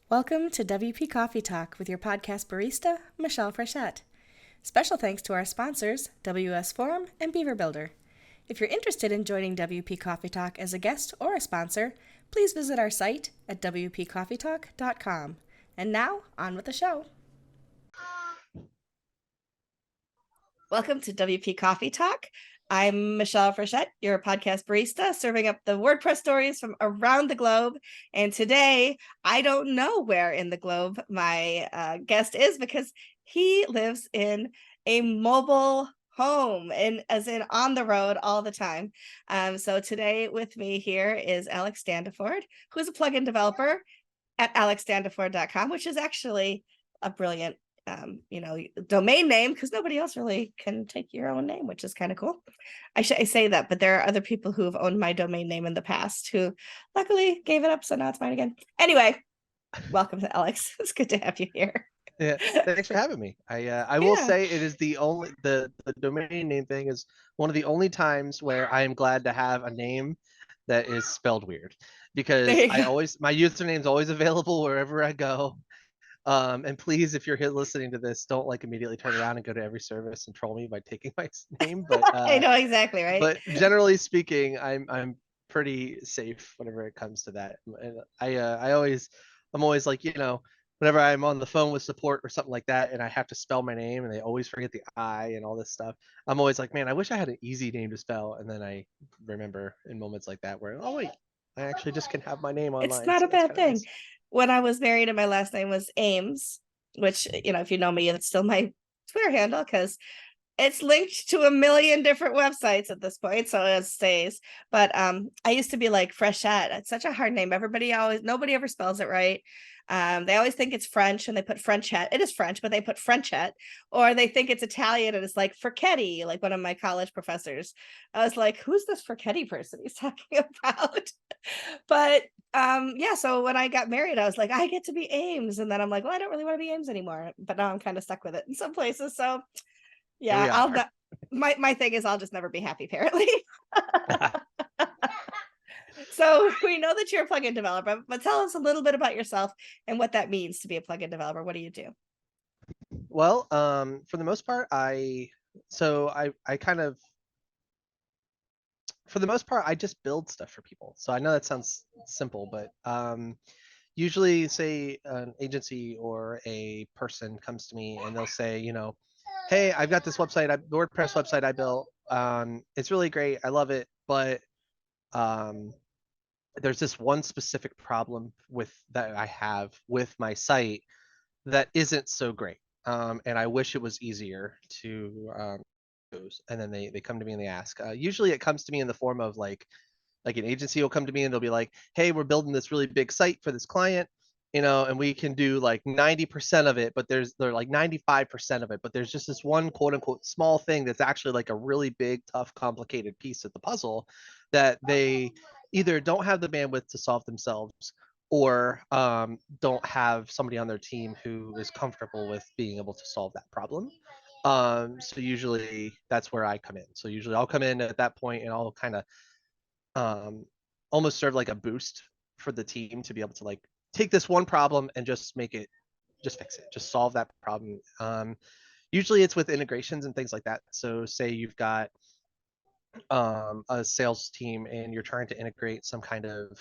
Welcome to WP Coffee Talk with your podcast barista, Michelle Frechette. Special thanks to our sponsors, WS Forum and Beaver Builder. If you're interested in joining WP Coffee Talk as a guest or a sponsor, please visit our site at WPCoffeeTalk.com. And now, on with the show. Welcome to WP Coffee Talk. I'm Michelle Frechette, your podcast barista, serving up the WordPress stories from around the globe. And today, I don't know where in the globe my guest is because he lives in a mobile home and as in on the road all the time. So today with me here is Alex Standiford, who is a plugin developer at alexstandiford.com, which is actually a brilliant domain name because nobody else really can take your own name, which is kind of cool. I say that, but there are other people who have owned my domain name in the past who luckily gave it up, so now it's mine again. Anyway, welcome to Alex. It's good to have you here. Yeah, thanks for having me. I will say it is the domain name thing is one of the only times where I am glad to have a name that is spelled weird because my username is always available wherever I go. And please, if you're here listening to this, don't like immediately turn around and go to every service and troll me by taking my name. But I know exactly right. But generally speaking, I'm pretty safe whenever it comes to that. And I'm always like, whenever I'm on the phone with support or something like that, and I have to spell my name, and they always forget the I and all this stuff. I'm always like, man, I wish I had an easy name to spell. And then I remember in moments like that where, oh wait, I actually just can have my name online. It's not a bad thing. Nice. When I was married and my last name was Ames, which, if you know me, it's still my Twitter handle because it's linked to a million different websites at this point, so it stays. But I used to be like Frechette. It's such a hard name. Nobody ever spells it right. They always think it's French and they put Frenchette. It is French, but they put Frenchette. Or they think it's Italian and it's like Fricchetti, like one of my college professors. I was like, who's this Fricchetti person he's talking about? But so when I got married, I was like, I get to be Ames. And then I'm like, well, I don't really want to be Ames anymore. But now I'm kind of stuck with it in some places. So yeah, my thing is I'll just never be happy, apparently. So we know that you're a plugin developer, but tell us a little bit about yourself and what that means to be a plugin developer. What do you do? Well, for the most part, for the most part, I just build stuff for people. So I know that sounds simple, but usually, say an agency or a person comes to me and they'll say, hey, I've got this WordPress website I built. It's really great. I love it, but there's this one specific problem that I have with my site that isn't so great. And I wish it was easier to and then they come to me and they ask. Usually it comes to me in the form of like an agency will come to me and they'll be like, hey, we're building this really big site for this client, and we can do like 90% of it, but they're like 95% of it, but there's just this one quote unquote small thing that's actually like a really big, tough, complicated piece of the puzzle that they either don't have the bandwidth to solve themselves or don't have somebody on their team who is comfortable with being able to solve that problem. So usually that's where I come in. So usually I'll come in at that point and I'll kind of almost serve like a boost for the team to be able to like take this one problem and just fix it, just solve that problem. Usually it's with integrations and things like that. So say you've got a sales team and you're trying to integrate some kind of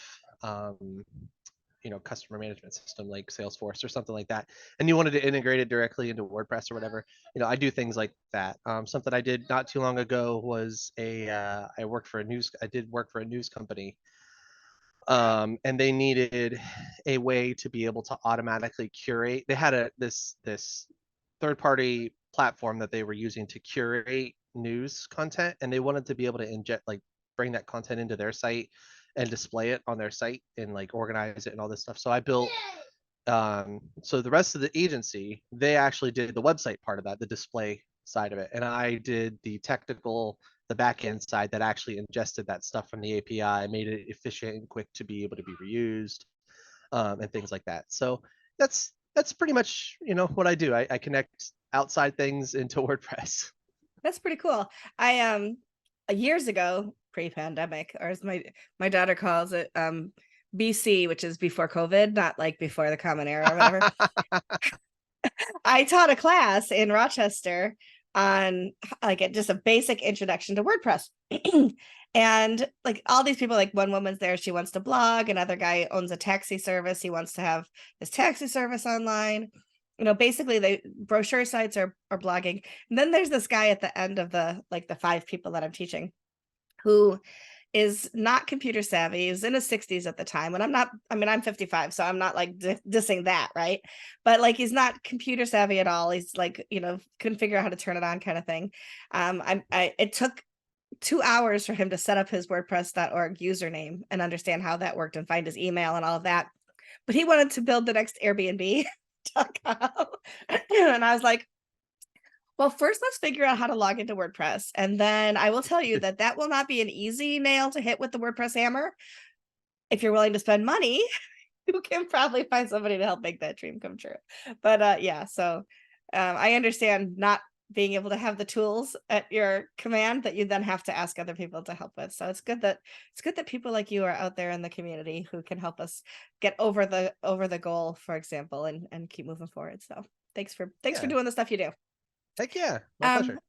customer management system like Salesforce or something like that, and you wanted to integrate it directly into WordPress or whatever, I do things like that. Something I did not too long ago was I did work for a news company, and they needed a way to be able to automatically curate. They had this third party platform that they were using to curate news content, and they wanted to be able to bring that content into their site and display it on their site and like organize it and all this stuff. So I built so the rest of the agency, they actually did the website part of that, the display side of it, and I did the back end side that actually ingested that stuff from the API, made it efficient and quick to be able to be reused, and things like that. So that's pretty much what I do. I connect outside things into WordPress. That's pretty cool. I years ago, pre-pandemic, or as my daughter calls it, BC, which is before COVID, not like before the Common Era or whatever. I taught a class in Rochester on like just a basic introduction to WordPress. And like all these people, like one woman's there, she wants to blog, another guy owns a taxi service, he wants to have his taxi service online. Basically the brochure sites are blogging. And then there's this guy at the end of the 5 people that I'm teaching who is not computer savvy. He's in his 60s at the time. And I'm 55, so I'm not like dissing that, right? But like he's not computer savvy at all. He's like, couldn't figure out how to turn it on kind of thing. It took 2 hours for him to set up his WordPress.org username and understand how that worked and find his email and all of that. But he wanted to build the next Airbnb. And I was like, well, first let's figure out how to log into WordPress. And then I will tell you that will not be an easy nail to hit with the WordPress hammer. If you're willing to spend money, you can probably find somebody to help make that dream come true. But yeah, so I understand not being able to have the tools at your command that you then have to ask other people to help with. So it's good that people like you are out there in the community who can help us get over the goal, for example, and keep moving forward. So thanks for doing the stuff you do. Heck yeah, my pleasure.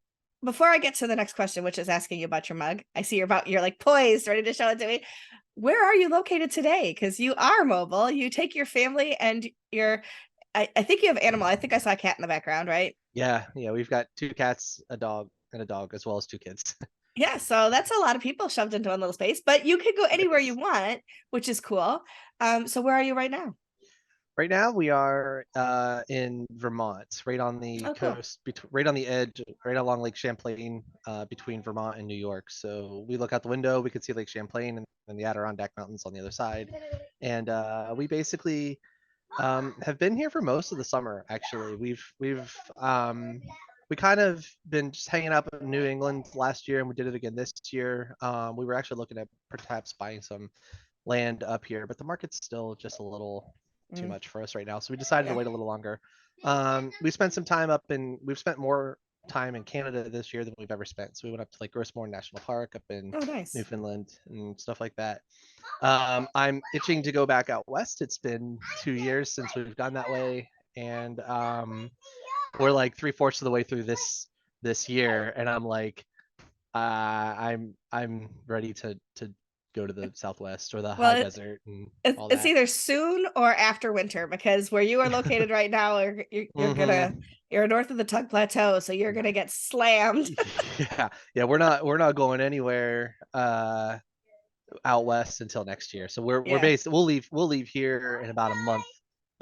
Before I get to the next question, which is asking you about your mug, I see you're like poised, ready to show it to me. Where are you located today? Because you are mobile. You take your family and I think you have animal. I think I saw a cat in the background, right? Yeah, we've got 2 cats, a dog, as well as 2 kids. Yeah, so that's a lot of people shoved into one little space, but you can go anywhere you want, which is cool. So where are you right now? Right now we are in Vermont, right on the coast, right on the edge, right along Lake Champlain, between Vermont and New York. So we look out the window, we can see Lake Champlain and the Adirondack Mountains on the other side. And we basically have been here for most of the summer. Actually, we kind of been just hanging up in New England last year, and we did it again this year. We were actually looking at perhaps buying some land up here, but the market's still just a little too much for us right now, so we decided to wait a little longer. We've spent more time in Canada this year than we've ever spent. So we went up to like Grossmore National Park up in Newfoundland and stuff like that. I'm itching to go back out west. It's been 2 years since we've gone that way, and we're like 3/4 of the way through this year, and I'm like, I'm ready to go to the Southwest or the high desert and all that. It's either soon or after winter, because where you are located right now, you're north of the Tug Plateau, so you're gonna get slammed. Yeah, we're not going anywhere out west until next year. So we'll leave here in about a month.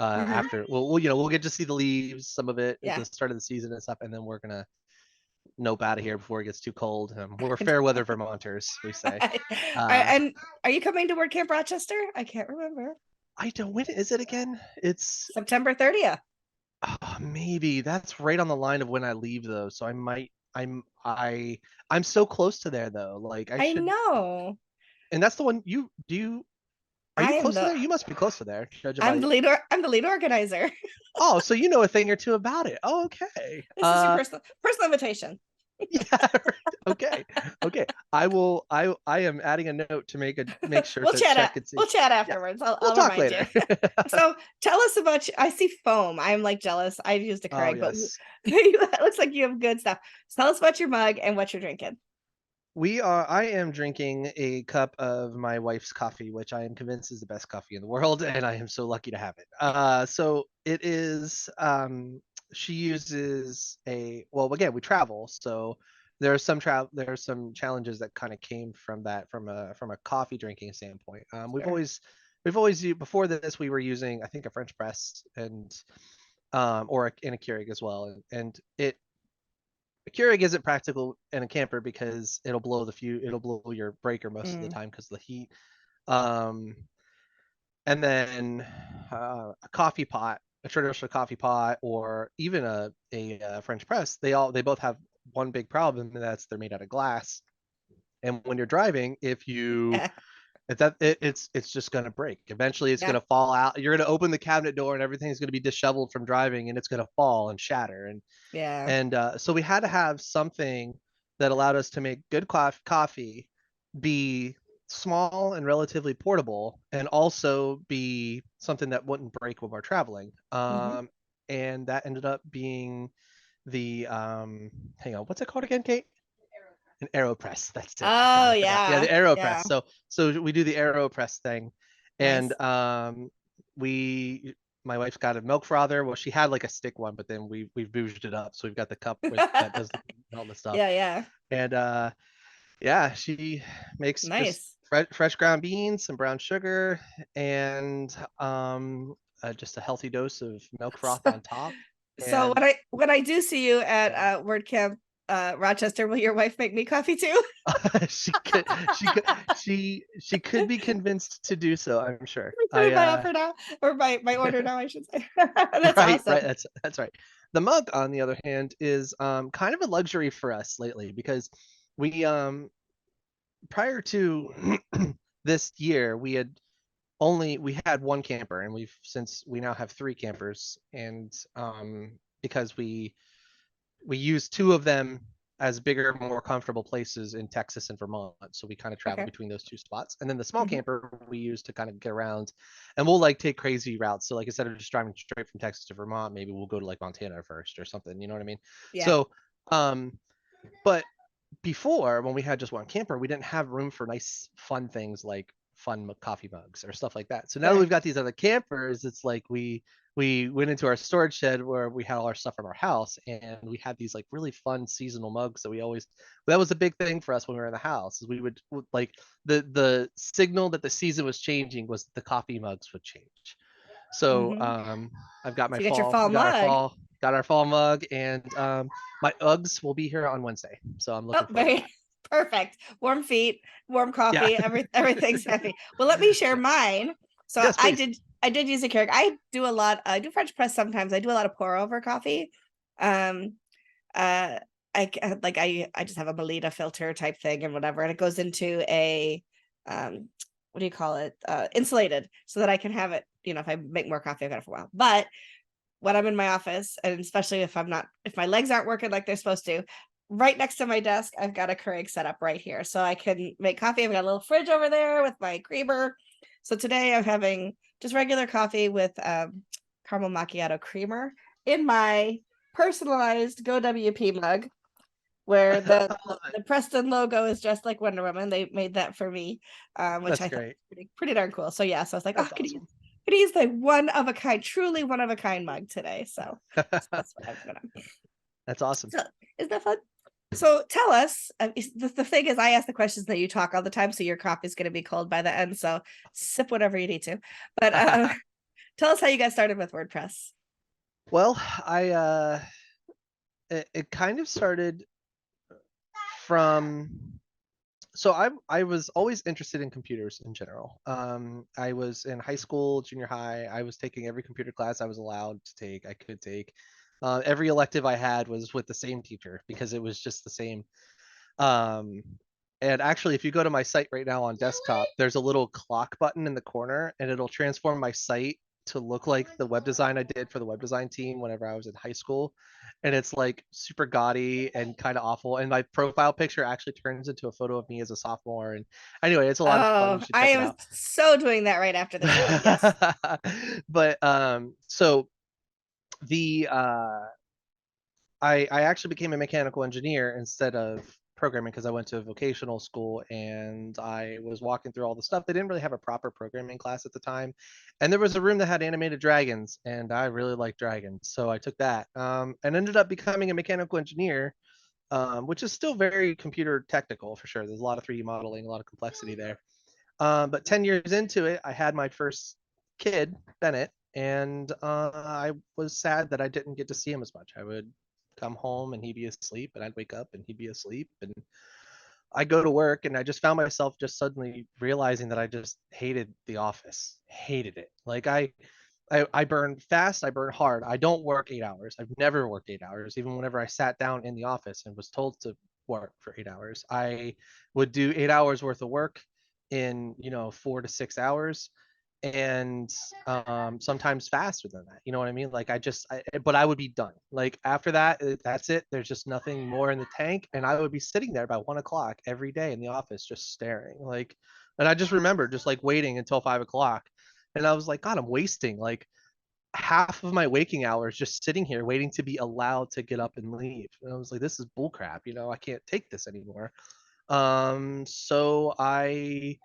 After we'll get to see the leaves, some of it at the start of the season and stuff, and then we're gonna nope out of here before it gets too cold. We're fair weather Vermonters, we say. And are you coming to WordCamp Rochester? I can't remember. I don't. When is it again? It's September 30th. Oh, maybe that's right on the line of when I leave though. So I might. I'm so close to there though. Like I should know. And that's the one you do. Are you close to there? You must be close to there. I'm the lead organizer. Oh, so you know a thing or two about it. Oh, okay. This is your personal invitation. Yeah. Okay. I am adding a note to make sure we'll to chat check and see. We'll chat afterwards. Yeah. We'll talk later. So tell us about I see foam. I'm like jealous. I used a Craig, but it looks like you have good stuff. So tell us about your mug and what you're drinking. I am drinking a cup of my wife's coffee, which I am convinced is the best coffee in the world, and I am so lucky to have it. So it is, she uses again, we travel, so there are some challenges that kind of came from that, from a coffee drinking standpoint. We've always used, before this, we were using, I think, a French press and or in a Keurig as well, and a Keurig isn't practical in a camper because it'll blow your breaker most of the time because of the heat. And then a coffee pot, a traditional coffee pot, or even a French press, they both have one big problem, and that's they're made out of glass. And when you're driving, it's just gonna break. Eventually, it's gonna fall out. You're gonna open the cabinet door, and everything's gonna be disheveled from driving, and it's gonna fall and shatter. And so we had to have something that allowed us to make good coffee, be small and relatively portable, and also be something that wouldn't break when we're traveling. Mhm. And that ended up being the hang on, what's it called again, Kate? An AeroPress. That's it. God, Oh I forgot. Yeah, the yeah. AeroPress. Yeah. So we do the AeroPress thing, and Nice. we my wife's got a milk frother. Well, she had like a stick one, but then we've bouged it up, so we've got the cup with that does all the stuff. Yeah, yeah. And yeah, she makes just Nice. fresh ground beans, some brown sugar, and just a healthy dose of milk froth So, on top. so And when I do see you at WordCamp Rochester, will your wife make me coffee too? she could be convinced to do so, I'm sure. Put in my offer now, or my order now, I should say. That's Right, awesome. that's right. The mug, on the other hand, is kind of a luxury for us lately, because we prior to this year, we had one camper, and we now have three campers. And because we use two of them as bigger, more comfortable places in Texas and Vermont. So we kind of travel Okay. between those two spots. And then the small Hmm. camper we use to kind of get around, and we'll like take crazy routes. So like, instead of just driving straight from Texas to Vermont, maybe we'll go to like Montana first or something. You know what I mean? Yeah. So, but before, when we had just one camper, we didn't have room for nice fun things like fun coffee mugs or stuff like that. So now that Sure. we've got these other campers, it's like we went into our storage shed where we had all our stuff from our house, and we had these like really fun seasonal mugs that was a big thing for us when we were in the house. Is we would like, the signal that the season was changing was the coffee mugs would change. So Hmm. I've got So you got your fall we got mug. our fall mug, and my Uggs will be here on Wednesday. So I'm Oh, looking forward to very that. perfect. Warm feet, warm Yeah. coffee, everything's happy. Well, let me share Yeah. mine. So Yes, please. I did use a Keurig. I do a lot, I do French press sometimes. I do a lot of pour over coffee. Um uh I just have a Melita filter type thing and whatever, and it goes into a what do you call it? Insulated, so that I can have it, if I make more coffee, I've got it for a while. But when I'm in my office, and especially if my legs aren't working like they're supposed to, right next to my desk, I've got a Keurig set up right here. So I can make coffee. I've got a little fridge over there with my creamer. So today I'm having just regular coffee with caramel macchiato creamer in my personalized Go WP mug, where I love it. the Preston logo is just like Wonder Woman. They made that for me, which That's I thought great. was pretty darn cool. So yeah, so I was like, oh, That's awesome. could use like one of a kind, truly one of a kind mug today. So that's what I'm gonna. That's awesome. So is that fun? So tell us. The thing is, I ask the questions that you talk all the time, so your coffee's going to be cold by the end. So sip whatever you need to. But tell us how you got started with WordPress. Well, I it kind of started from, so I was always interested in computers in general. I was in high school, junior high. I was taking every computer class I was allowed to take. I could take. Every elective I had was with the same teacher, because it was just the same. Um, and actually, if you go to my site right now on desktop, there's a little clock button in the corner, and it'll transform my site to look like the web design I did for the web design team whenever I was in high school. And it's like super gaudy and kind of awful. And my profile picture actually turns into a photo of me as a sophomore. And anyway, it's a lot of fun. You Oh, should I check it am out. so doing that right after the show. Yes. But so the I actually became a mechanical engineer instead of programming, because I went to vocational school, and I was walking through all the stuff. They didn't really have a proper programming class at the time, and there was a room that had animated dragons, and I really liked dragons, so I took that, and ended up becoming a mechanical engineer, which is still very computer technical for sure. There's a lot of 3D modeling, a lot of complexity there. But 10 years into it, I had my first kid, Bennett, and I was sad that I didn't get to see him as much. I would come home and he'd be asleep, and I'd wake up and he'd be asleep, and I go to work, and I just found myself just suddenly realizing that I just hated the office, hated it. Like I burn fast, I burn hard. I don't work 8 hours. I've never worked 8 hours. Even whenever I sat down in the office and was told to work for 8 hours, I would do 8 hours worth of work in 4 to 6 hours, and sometimes faster than that. You know what I mean? Like but I would be done. Like after that, that's it. There's just nothing more in the tank, and I would be sitting there by 1 o'clock every day in the office, just staring. Like, And I just remember just like waiting until 5 o'clock. And I was like, God, I'm wasting like half of my waking hours just sitting here waiting to be allowed to get up and leave. And I was like, this is bullcrap. I can't take this anymore. So I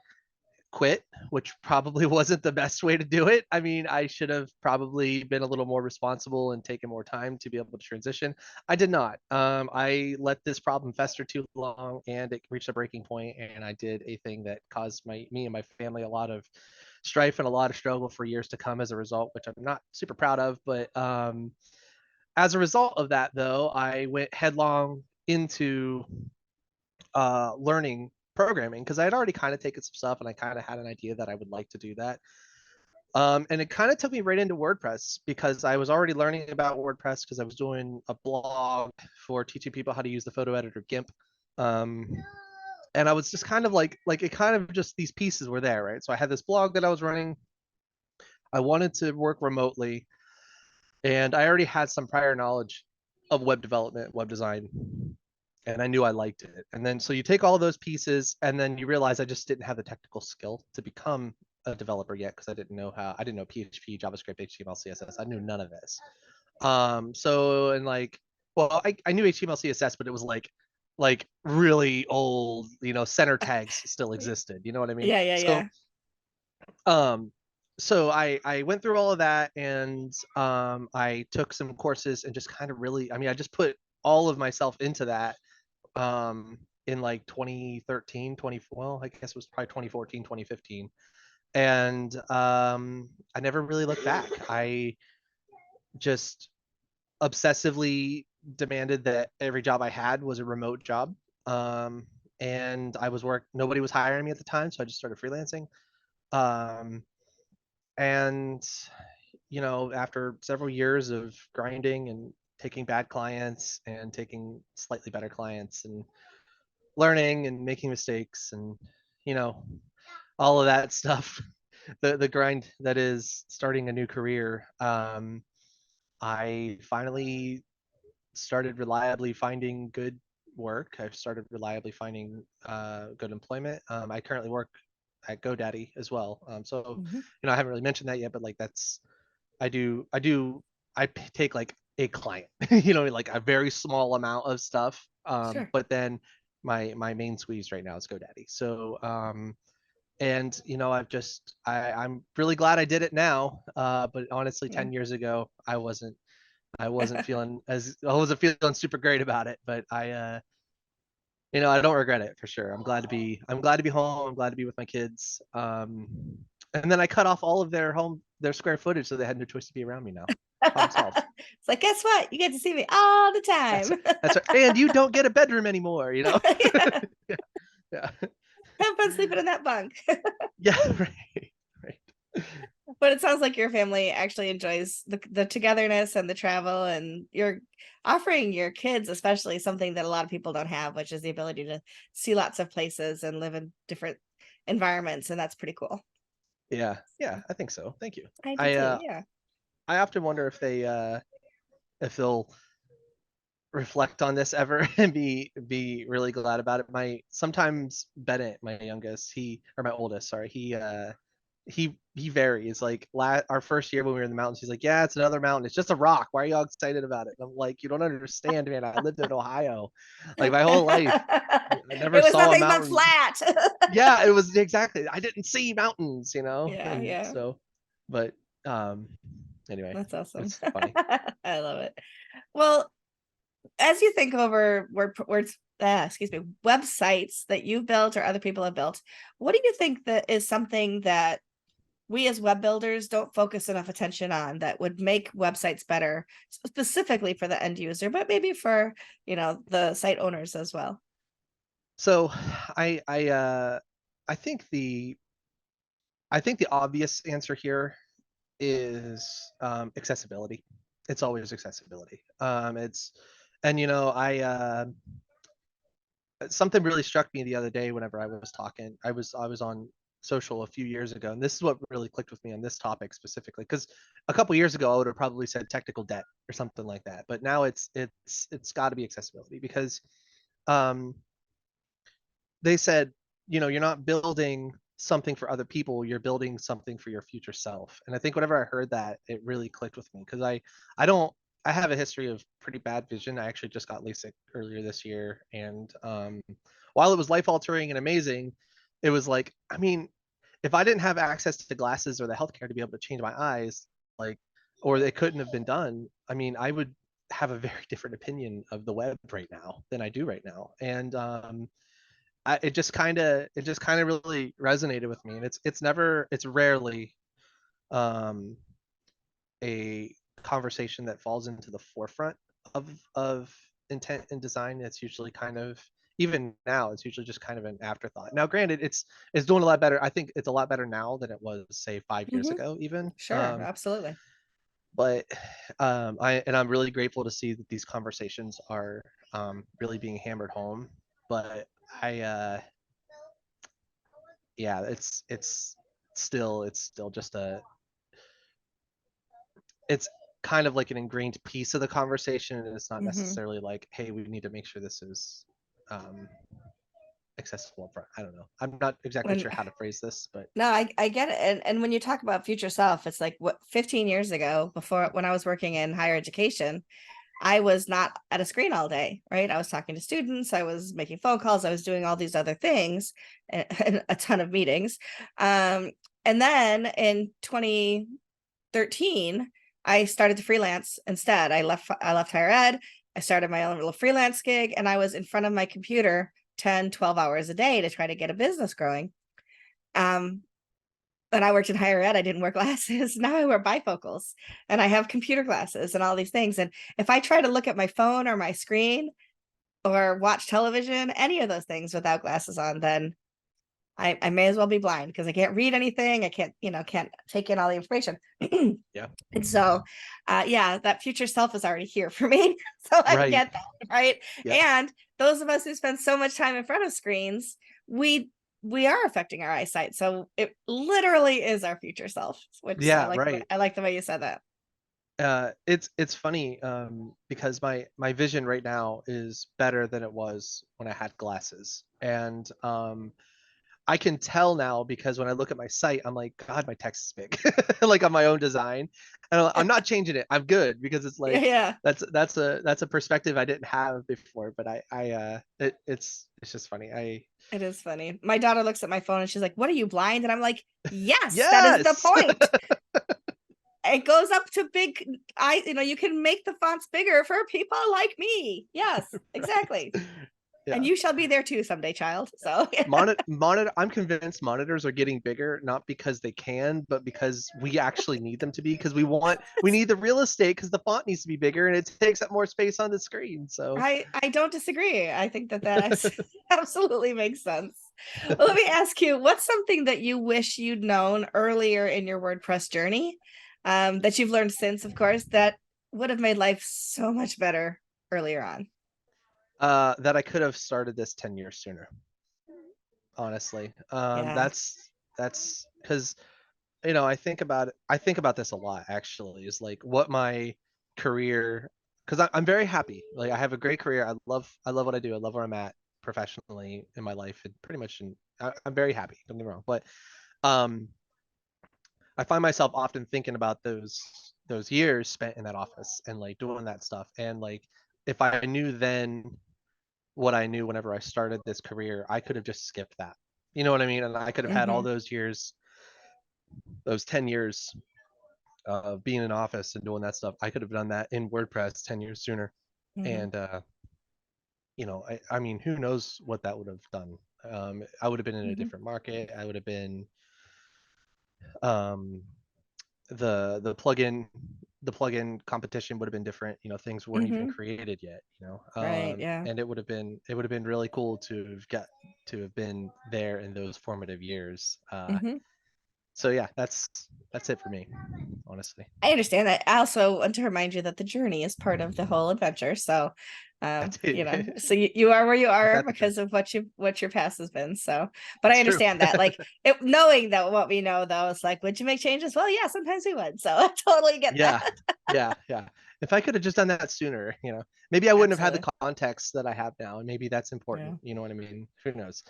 quit, which probably wasn't the best way to do it. I mean, I should have probably been a little more responsible and taken more time to be able to transition. I did not. I let this problem fester too long, and it reached a breaking point, and I did a thing that caused me and my family a lot of strife and a lot of struggle for years to come as a result, which I'm not super proud of. But as a result of that, though, I went headlong into learning programming because I had already kind of taken some stuff and I kind of had an idea that I would like to do that. And it kind of took me right into WordPress because I was already learning about WordPress because I was doing a blog for teaching people how to use the photo editor GIMP. Um, and I was just kind of like it kind of just these pieces were there, right? So I had this blog that I was running. I wanted to work remotely, and I already had some prior knowledge of web development, web design, and I knew I liked it. And then so you take all those pieces, and then you realize I just didn't have the technical skill to become a developer yet because I didn't know PHP, JavaScript, HTML, CSS. I knew none of this. So and like, well, I knew HTML, CSS, but it was like really old, center tags still existed. You know what I mean? Yeah, yeah, So yeah. um so I went through all of that, and I took some courses and just kind of really, I mean, I just put all of myself into that in like 2013, 20, well, I guess it was probably 2014, 2015. And I never really looked back. I just obsessively demanded that every job I had was a remote job. Um, and nobody was hiring me at the time, so I just started freelancing. Um, and after several years of grinding and taking bad clients and taking slightly better clients and learning and making mistakes and you know all of that stuff, the grind that is starting a new career, I finally started reliably finding good work. I've started reliably finding good employment. I currently work at GoDaddy as well. So Mhm. I haven't really mentioned that yet, but like I take like a client, like a very small amount of stuff. Sure. But then my main squeeze right now is GoDaddy. So and I'm really glad I did it now. But honestly, Yeah. 10 years ago, I wasn't feeling super great about it, but I don't regret it for sure. I'm glad to be home. I'm glad to be with my kids. And then I cut off all of their square footage, so they had no choice to be around me now. Problem solved. It's like, guess what? You get to see me all the That's time. that's right. And you don't get a bedroom anymore. Yeah. Yeah, yeah, Have fun sleeping in that bunk. yeah. Right, right. But it sounds like your family actually enjoys the togetherness and the travel, and you're offering your kids especially something that a lot of people don't have, which is the ability to see lots of places and live in different environments, and that's pretty cool. Yeah, yeah. I think so. Thank you. I do I too. uh, Yeah. I often wonder if they'll reflect on this ever and be really glad about it. My sometimes Bennett, my youngest, my oldest, sorry, he varies. Like our first year when we were in the mountains, he's like, "Yeah, it's another mountain. It's just a rock. Why are you all excited about it?" And I'm like, "You don't understand, man. I lived in Ohio, like my whole life. I never It was saw a nothing but mountain." flat. Yeah, it was exactly. I didn't see mountains, Yeah, and yeah. so, but um, anyway, That's awesome. it's funny. I love it. Well, as you think over excuse me, websites that you've built or other people have built, what do you think that is something that we as web builders don't focus enough attention on that would make websites better, specifically for the end user, but maybe for, the site owners as well? So, I I uh I think the obvious answer here is accessibility. It's always accessibility. It's and I something really struck me the other day whenever I was talking. I was on social a few years ago, and this is what really clicked with me on this topic specifically. Because a couple years ago, I would have probably said technical debt or something like that, but now it's got to be accessibility because um, they said, you're not building something for other people, you're building something for your future self. And I think whenever I heard that, it really clicked with me, because I don't I have a history of pretty bad vision. I actually just got LASIK earlier this year, and while it was life altering and amazing, it was like, I mean, if I didn't have access to glasses or the healthcare to be able to change my eyes, like, or they couldn't have been done, I mean, I would have a very different opinion of the web right now than I do right now. And it just kind of really resonated with me. And it's rarely um, a conversation that falls into the forefront of intent and design. It's usually kind of, even now, it's usually just kind of an afterthought. Now, granted, it's doing a lot better. I think it's a lot better now than it was, say, 5 years ago, even. Sure, absolutely. But I'm really grateful to see that these conversations are really being hammered home. But I yeah, it's still just it's kind of like an ingrained piece of the conversation, and it's not Hmm. necessarily like, hey, we need to make sure this is um accessible up front. I don't know. I'm not exactly When sure how to phrase this, but No, I get it. And when you talk about future self, it's like what 15 years ago, before when I was working in higher education, I was not at a screen all day, right? I was talking to students, I was making phone calls, I was doing all these other things, and a ton of meetings. And then in 2013, I started to freelance instead. I left higher ed. I started my own little freelance gig, and I was in front of my computer 10, 12 hours a day to try to get a business growing. Um, and I worked in higher ed. I didn't wear glasses. Now I wear bifocals and I have computer glasses and all these things. And if I try to look at my phone or my screen or watch television, any of those things without glasses on, then I may as well be blind because I can't read anything. I can't take in all the information. yeah. And so, yeah, that future self is already here for me. So I Right. get that, right? Yep. And those of us who spend so much time in front of screens, we are affecting our eyesight. So it literally is our future self, which so Yeah, right. I like the way you said that. It's funny, because my vision right now is better than it was when I had glasses. And I can tell now, because when I look at my site, I'm like, God, my text is big, like on my own design. And I'm not changing it. I'm good, because it's Yeah, like, yeah. that's a perspective I didn't have before. But it's just funny. It is funny. My daughter looks at my phone and she's like, "What are you, blind?" And I'm like, "Yes, that is the Yes. point." It goes up to big. You can make the fonts bigger for people like me. Yes, exactly. And Yeah. you shall be there too someday, child. So Monitor. I'm convinced monitors are getting bigger, not because they can, but because we actually need them to be. Because we need the real estate, because the font needs to be bigger, and it takes up more space on the screen. So I don't disagree. I think that absolutely makes sense. Well, let me ask you, what's something that you wish you'd known earlier in your WordPress journey, that you've learned since, of course, that would have made life so much better earlier on? that I could have started this 10 years sooner. Honestly, Yeah. that's because, I think about this a lot, actually, is like what my career, because I'm very happy. Like, I have a great career. I love what I do. I love where I'm at professionally in my life, and pretty much I'm very happy. Don't get me wrong, but um, I find myself often thinking about those years spent in that office and like doing that stuff, and like, if I knew then what I knew whenever I started this career, I could have just skipped that. You know what I mean? And I could have had all Mm-hmm. those years, those 10 years of being in office and doing that stuff. I could have done that in WordPress 10 years sooner. Mm-hmm. And, I mean, who knows what that would have done? I would have been in a Mm-hmm. different market. I would have been, um, the plugin the plugin competition would have been different. Things weren't even Mm-hmm. created yet. Right. Yeah. And it would have been really cool to have been there in those formative years. Mm-hmm. So yeah, that's it for me, honestly. I understand that. I also want to remind you that the journey is part of the whole adventure. So, That's it. so you are where you I've are had the journey. because of what your past has been. So, but I It's true. understand that. Like knowing that what we know though is like, would you make changes? Well, yeah, sometimes we would. So I totally get Yeah, that. yeah. If I could have just done that sooner, maybe I wouldn't have had Absolutely. the context that I have now, and maybe that's Yeah. important. You know what I mean? Who knows?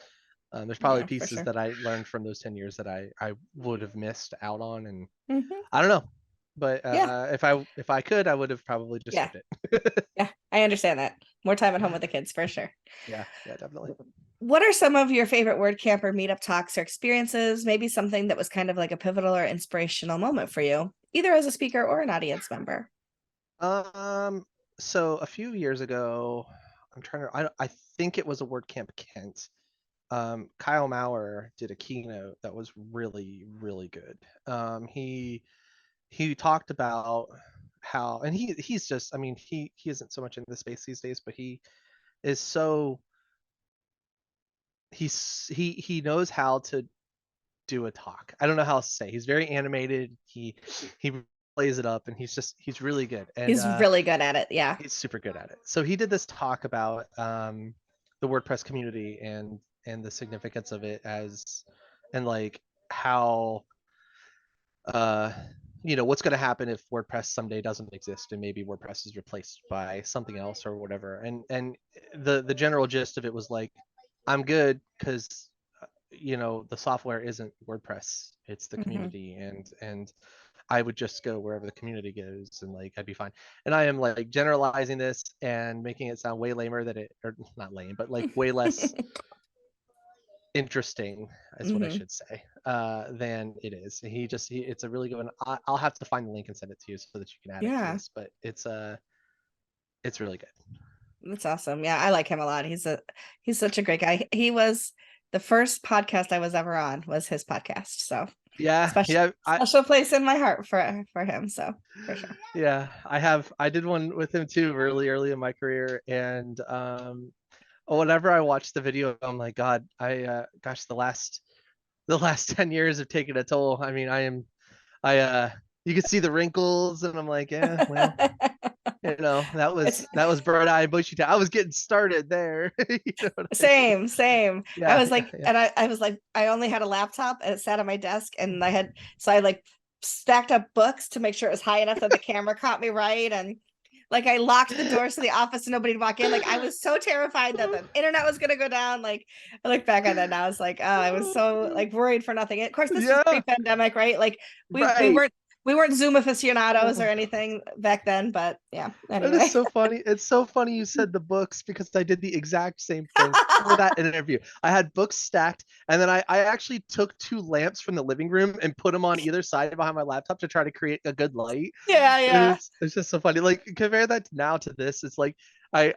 There's probably Yeah, for pieces sure. that I learned from those 10 years that I would have missed out on, and Hmm. I don't know. But Yeah, if I could, I would have probably just yeah, skipped it. yeah. I understand that. More time at home with the kids for sure. Yeah, yeah, definitely. What are some of your favorite WordCamp or meetup talks or experiences? Maybe something that was kind of like a pivotal or inspirational moment for you, either as a speaker or an audience member. Um, so a few years ago, I'm trying to, I think it was a WordCamp Kent. Kyle Maurer did a keynote that was really, really good. He talked about how, and he's just, I mean, he isn't so much in the space these days, but he is so he knows how to do a talk. I don't know how else to say. He's very animated. He plays it up, and he's really good. And He's really good at it. Yeah. he's super good at it. So he did this talk about the WordPress community and the significance of it as and like how uh what's going to happen if WordPress someday doesn't exist and maybe WordPress is replaced by something else or whatever. And the general gist of it was like, I'm good because the software isn't WordPress, it's the Hmm. community, and I would just go wherever the community goes and like I'd be fine. And I am like generalizing this and making it sound way lamer than it, or not lame, but like way less interesting is what I Hmm. should say, than it is. It's a really good one. I'll have to find the link and send it to you so that you can add it to Yeah, this, but it's really good. that's awesome. Yeah, I like him a lot. He's such a great guy. He was the first podcast I was ever on was his podcast. So Yeah, special yeah, special place in my heart for him. So for sure. yeah, I did one with him too early in my career, and whenever I watch the video, I'm like, God, gosh, the last 10 years have taken a toll. I mean, you can see the wrinkles, and I'm like, yeah, well, It's that was bright eyed bushy tail. I was getting started there. You know what I mean? same. I Yeah, was yeah, like, yeah. and I was like, I only had a laptop and it sat on my desk, and I like stacked up books to make sure it was high enough that the camera caught me right, and like I locked the doors to the office and nobody'd walk in. Like I was so terrified that the internet was gonna go down. Like I look back on that now, it's like, oh, I was so like worried for nothing. Of course, this was Yeah, pre-pandemic, right? Like we we right. weren't we weren't Zoom Oh aficionados or my anything back then, but yeah. That is Anyway. so funny. It's so funny you said the books because I did the exact same thing for that interview. I had books stacked, and then I actually took two lamps from the living room and put them on either side behind my laptop to try to create a good light. Yeah, yeah. It's just so funny. Like compare that now to this. It's like I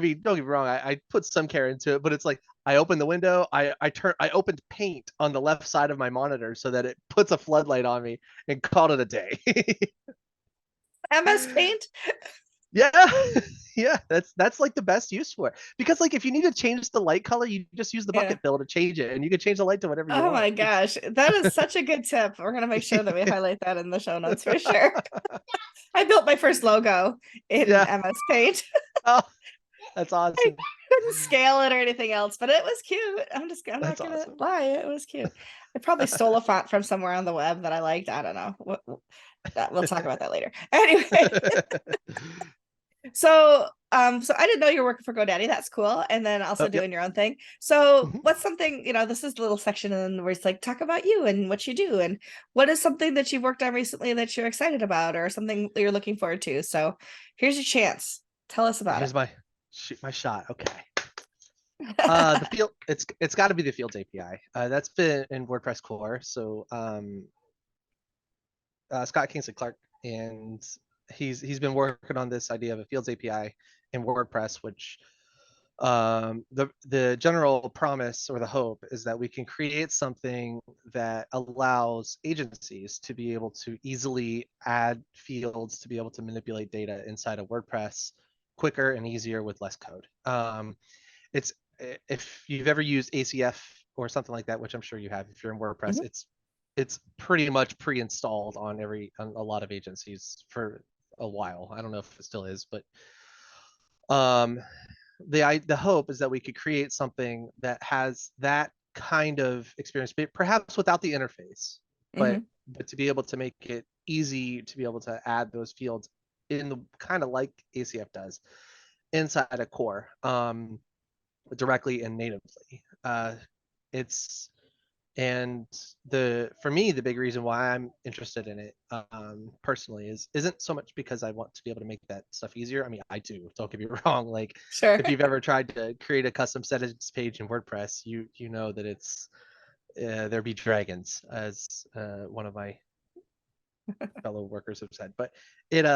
mean, don't get me wrong, I put some care into it, but it's like I opened the window, I opened paint on the left side of my monitor so that it puts a floodlight on me and called it a day. MS Paint. Yeah, yeah, that's like the best use for it. Because like if you need to change the light color, you just use the Yeah. bucket fill to change it, and you can change the light to whatever you Oh want. my gosh. That is such a good tip. We're gonna make sure that we highlight that in the show notes for sure. I built my first logo in Yeah. MS Paint. Oh, that's I awesome. couldn't scale it or anything else, but it was cute. I'm not That's gonna awesome. lie, it was cute. I probably stole a font from somewhere on the web that I liked. I don't know. We'll talk about that later. Anyway, so I didn't know you were working for GoDaddy. That's cool. And then also Oh, yep. doing your own thing. So Mhm. what's something, this is the little section where it's like talk about you and what you do, and what is something that you've worked on recently that you're excited about or something that you're looking forward to. So here's your chance. Tell us about it. Here's my shot. Okay. The field it's got to be the Fields API. That's been in WordPress core. So Scott Kingsley Clark, and he's been working on this idea of a Fields API in WordPress, which the general promise or the hope is that we can create something that allows agencies to be able to easily add fields to be able to manipulate data inside of WordPress quicker and easier with less code. It's if you've ever used ACF or something like that, which I'm sure you have if you're in WordPress, Mhm. it's pretty much pre-installed on a lot of agencies for a while. I don't know if it still is, but um, the hope is that we could create something that has that kind of experience, but perhaps without the interface, but Mhm. to be able to make it easy to be able to add those fields in the kind of like ACF does inside a core, directly and natively. and for me, the big reason why I'm interested in it personally isn't so much because I want to be able to make that stuff easier. I mean, I do, don't get me wrong. Like, Sure. if you've ever tried to create a custom settings page in WordPress, you know that it's there be dragons, as one of my fellow workers have said. But it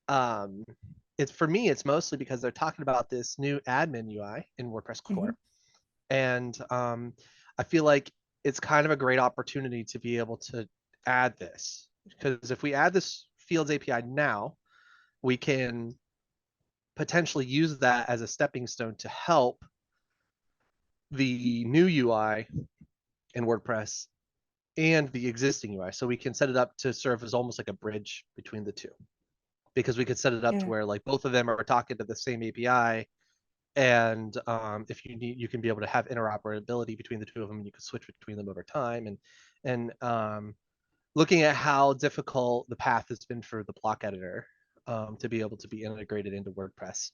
um it's, for me, it's mostly because they're talking about this new admin UI in WordPress core. Mhm. And I feel like it's kind of a great opportunity to be able to add this, because if we add this Fields API now, we can potentially use that as a stepping stone to help the new UI in WordPress and the existing UI. So we can set it up to serve as almost like a bridge between the two, because we could set it up to Yeah. where like both of them are talking to the same API. And if you need, you can be able to have interoperability between the two of them, and you can switch between them over time. And looking at how difficult the path has been for the block editor to be able to be integrated into WordPress,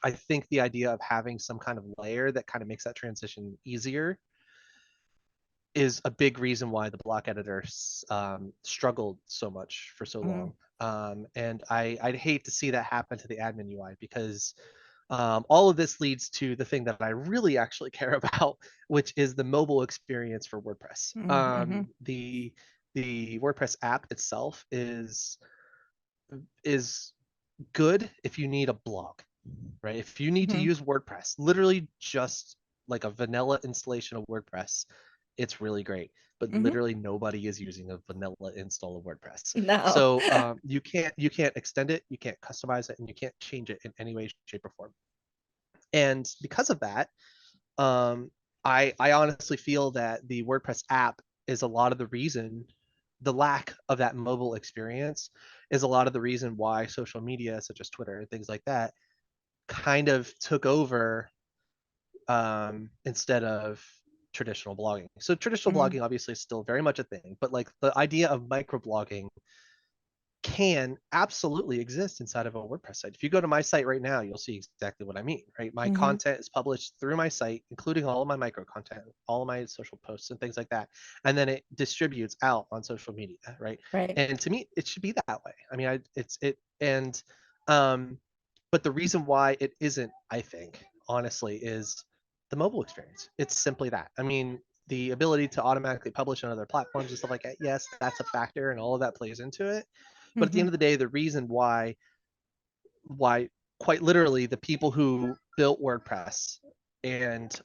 I think the idea of having some kind of layer that kind of makes that transition easier is a big reason why the block editor struggled so much for so Mhm. long. And I'd hate to see that happen to the admin UI, because all of this leads to the thing that I really actually care about, which is the mobile experience for WordPress. Mhm. The WordPress app itself is good if you need a blog, right? If you need to Mhm. use WordPress, literally just like a vanilla installation of WordPress, it's really great. But Mhm. literally nobody is using a vanilla install of WordPress. No. So you can't extend it, you can't customize it, and you can't change it in any way, shape, or form. And because of that, um, I honestly feel that the WordPress app is a lot of the reason, the lack of that mobile experience is a lot of the reason why social media such as Twitter and things like that kind of took over instead of traditional blogging. So traditional Mhm. blogging obviously is still very much a thing, but like the idea of microblogging can absolutely exist inside of a WordPress site. If you go to my site right now, you'll see exactly what I mean, right? My Mhm. content is published through my site, including all of my micro content, all of my social posts and things like that. And then it distributes out on social media, right? Right. And to me, it should be that way. I mean, um, but the reason why it isn't, I think, honestly, is the mobile experience. It's simply that. I mean, the ability to automatically publish on other platforms and stuff like that, yes, that's a factor, and all of that plays into it. But at the end Mhm. of the day, the reason why quite literally the people who built WordPress and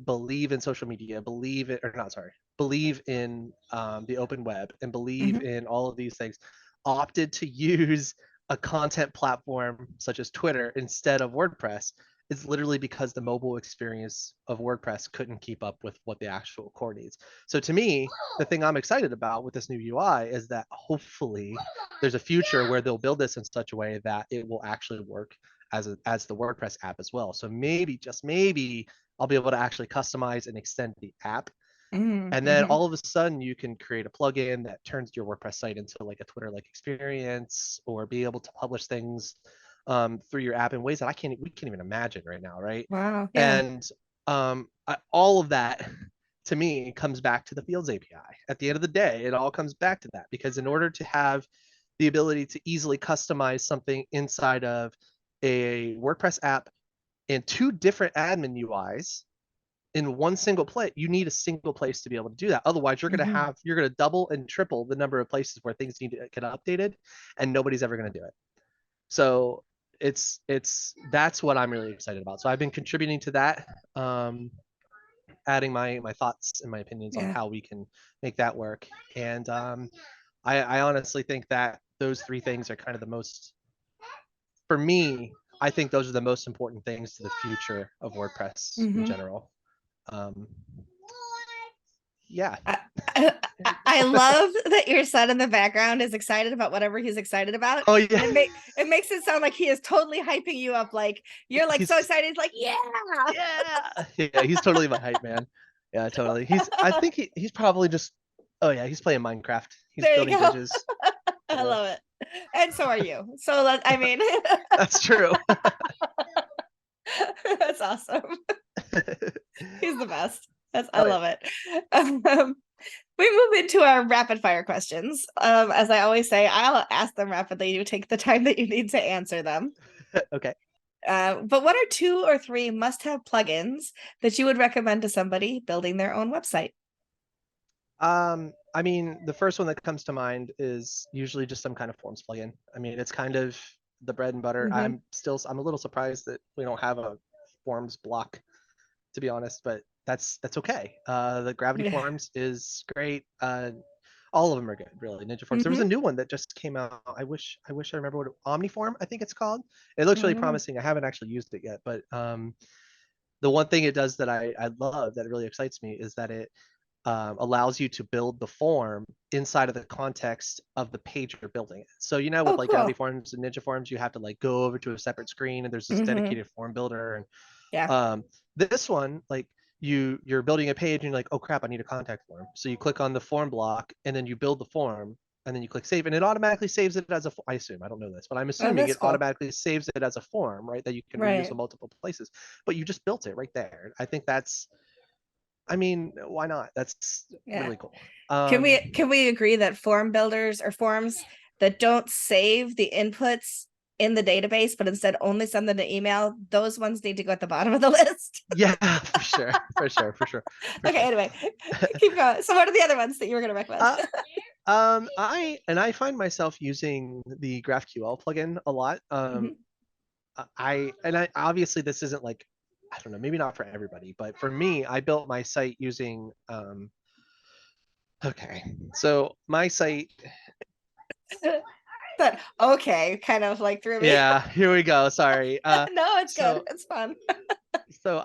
believe in social media, believe it or not, sorry, believe in the open web and believe Mhm. in all of these things, opted to use a content platform such as Twitter instead of WordPress is literally because the mobile experience of WordPress couldn't keep up with what the actual core needs. So to me, the thing I'm excited about with this new UI is that hopefully there's a future where they'll build this in such a way that it will actually work as the WordPress app as well. So maybe, just maybe, I'll be able to actually customize and extend the app. Mhm. And then Mhm. all of a sudden you can create a plugin that turns your WordPress site into like a Twitter-like experience, or be able to publish things through your app in ways that we can't even imagine right now, right? Wow. Yeah. And all of that to me comes back to the Fields API. At the end of the day, it all comes back to that, because in order to have the ability to easily customize something inside of a WordPress app and two different admin UIs in one single place, you need a single place to be able to do that. Otherwise, Mhm. you're going to double and triple the number of places where things need to get updated, and nobody's ever going to do it. So it's that's what I'm really excited about. So I've been contributing to that, adding my thoughts and my opinions on Yeah. how we can make that work. And I honestly think that those three things are kind of the most, for me, I think those are the most important things to the future of WordPress in Mhm. general. Um, yeah. I, I love that your son in the background is excited about whatever he's excited about, Oh and yeah. it makes it sound like he is totally hyping you up. Like you're like so He's excited. He's like, yeah. yeah, he's totally my hype man. Yeah, totally. I think he's probably just, oh yeah, he's playing Minecraft. He's There you building go. bridges. I Yeah, love it, and so are you. So I mean, that's true. that's awesome. He's the best. I Oh yeah. love it. We move into our rapid fire questions. As I always say, I'll ask them rapidly. You take the time that you need to answer them. Okay. But what are 2 or 3 must-have plugins that you would recommend to somebody building their own website? I mean, the first one that comes to mind is usually just some kind of forms plugin. I mean, it's kind of the bread and butter. Mm-hmm. I'm a little surprised that we don't have a forms block, to be honest, but that's okay. The Gravity Yeah. Forms is great. All of them are good, really. Ninja Forms. There was Mm-hmm. a new one that just came out. I wish I remember what Omniform, I think it's called. It looks really Mm-hmm. promising. I haven't actually used it yet, but the one thing it does that I love that really excites me is that it allows you to build the form inside of the context of the page you're building it. So Oh, with like Gravity cool. Forms and Ninja Forms, you have to like go over to a separate screen and there's this Mm-hmm. dedicated form builder. And Yeah. this one, like you're building a page and you're like, oh crap, I need a contact form. So you click on the form block and then you build the form and then you click save and it automatically saves it as I assume, I don't know this, but I'm Oh, assuming that's it cool. automatically saves it as a form, right? That you can reuse Right. in multiple places. But you just built it right there. I think that's, I mean, why not? That's Yeah. really cool. Can we agree that form builders or forms that don't save the inputs in the database, but instead only send them to email, those ones need to go at the bottom of the list? Yeah, for sure, for sure, for sure, for Okay, sure. anyway, keep going. So what are the other ones that you were going to recommend? uh, I find myself using the GraphQL plugin a lot. Mhm. I obviously this isn't like, I don't know, maybe not for everybody, but for me, I built my site using okay. So my site, But okay, kind of like threw me. yeah, here we go. Sorry. No, it's good. So It's fun. so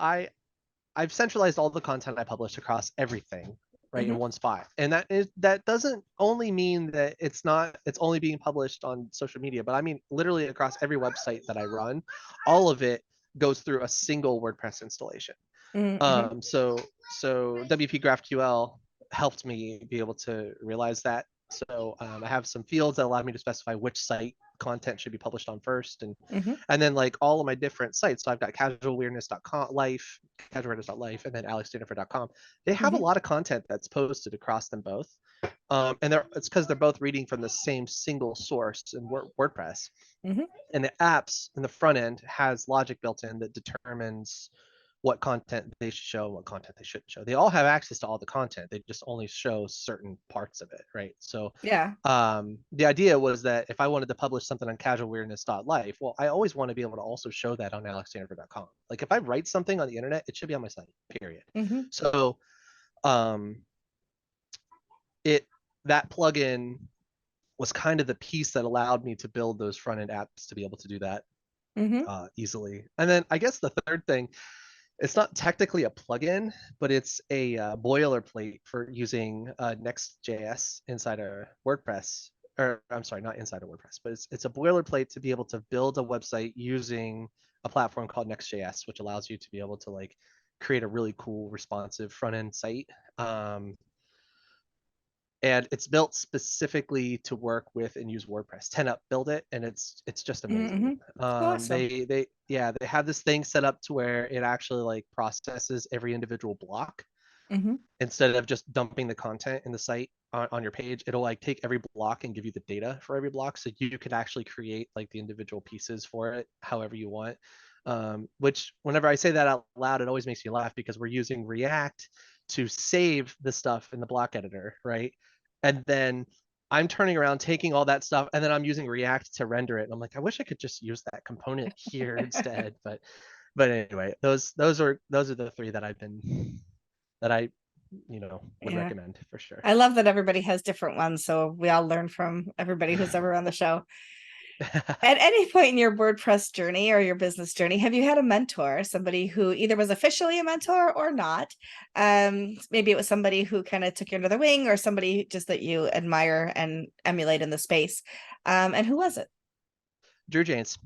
I've centralized all the content I publish across everything, right, in Hmm. one spot. And that doesn't only mean that it's only being published on social media, but I mean literally across every website that I run, all of it goes through a single WordPress installation. Hmm. So WP GraphQL helped me be able to realize that. So I have some fields that allow me to specify which site content should be published on first, Hmm. and then like all of my different sites. So I've got casualweirdness.life, and then alexstaniford.com. They have a Hmm. lot of content that's posted across them both, and it's because they're both reading from the same single source in WordPress. Hmm. And the apps in the front end has logic built in that determines what content they should show and what content they shouldn't show. They all have access to all the content. They just only show certain parts of it, right? So Yeah. the idea was that if I wanted to publish something on casualweirdness.life, well, I always want to be able to also show that on alexstaniford.com. Like if I write something on the internet, it should be on my site, period. Hmm. So um, it that plugin was kind of the piece that allowed me to build those front end apps to be able to do that Hmm. easily. And then I guess the third thing, it's not technically a plugin, but it's a boilerplate for using Next.js inside a WordPress. Or I'm sorry, not inside a WordPress, but it's a boilerplate to be able to build a website using a platform called Next.js, which allows you to be able to like create a really cool responsive front end site. Um, and it's built specifically to work with and use WordPress. 10up build it, and it's just amazing. Hmm. Awesome. They have this thing set up to where it actually like processes every individual block Hmm. instead of just dumping the content in the site on your page. It'll like take every block and give you the data for every block, so you could actually create like the individual pieces for it however you want. Which whenever I say that out loud, it always makes me laugh because we're using React to save the stuff in the block editor, right? And then I'm turning around, taking all that stuff, and then I'm using React to render it. And I'm like, I wish I could just use that component here instead. But anyway, those are the three that I've been that I would Yeah. recommend for sure. I love that everybody has different ones, so we all learn from everybody who's ever on the show. At any point in your WordPress journey or your business journey, have you had a mentor, somebody who either was officially a mentor or not? Maybe it was somebody who kind of took you under the wing, or somebody just that you admire and emulate in the space. And who was it? Drew James,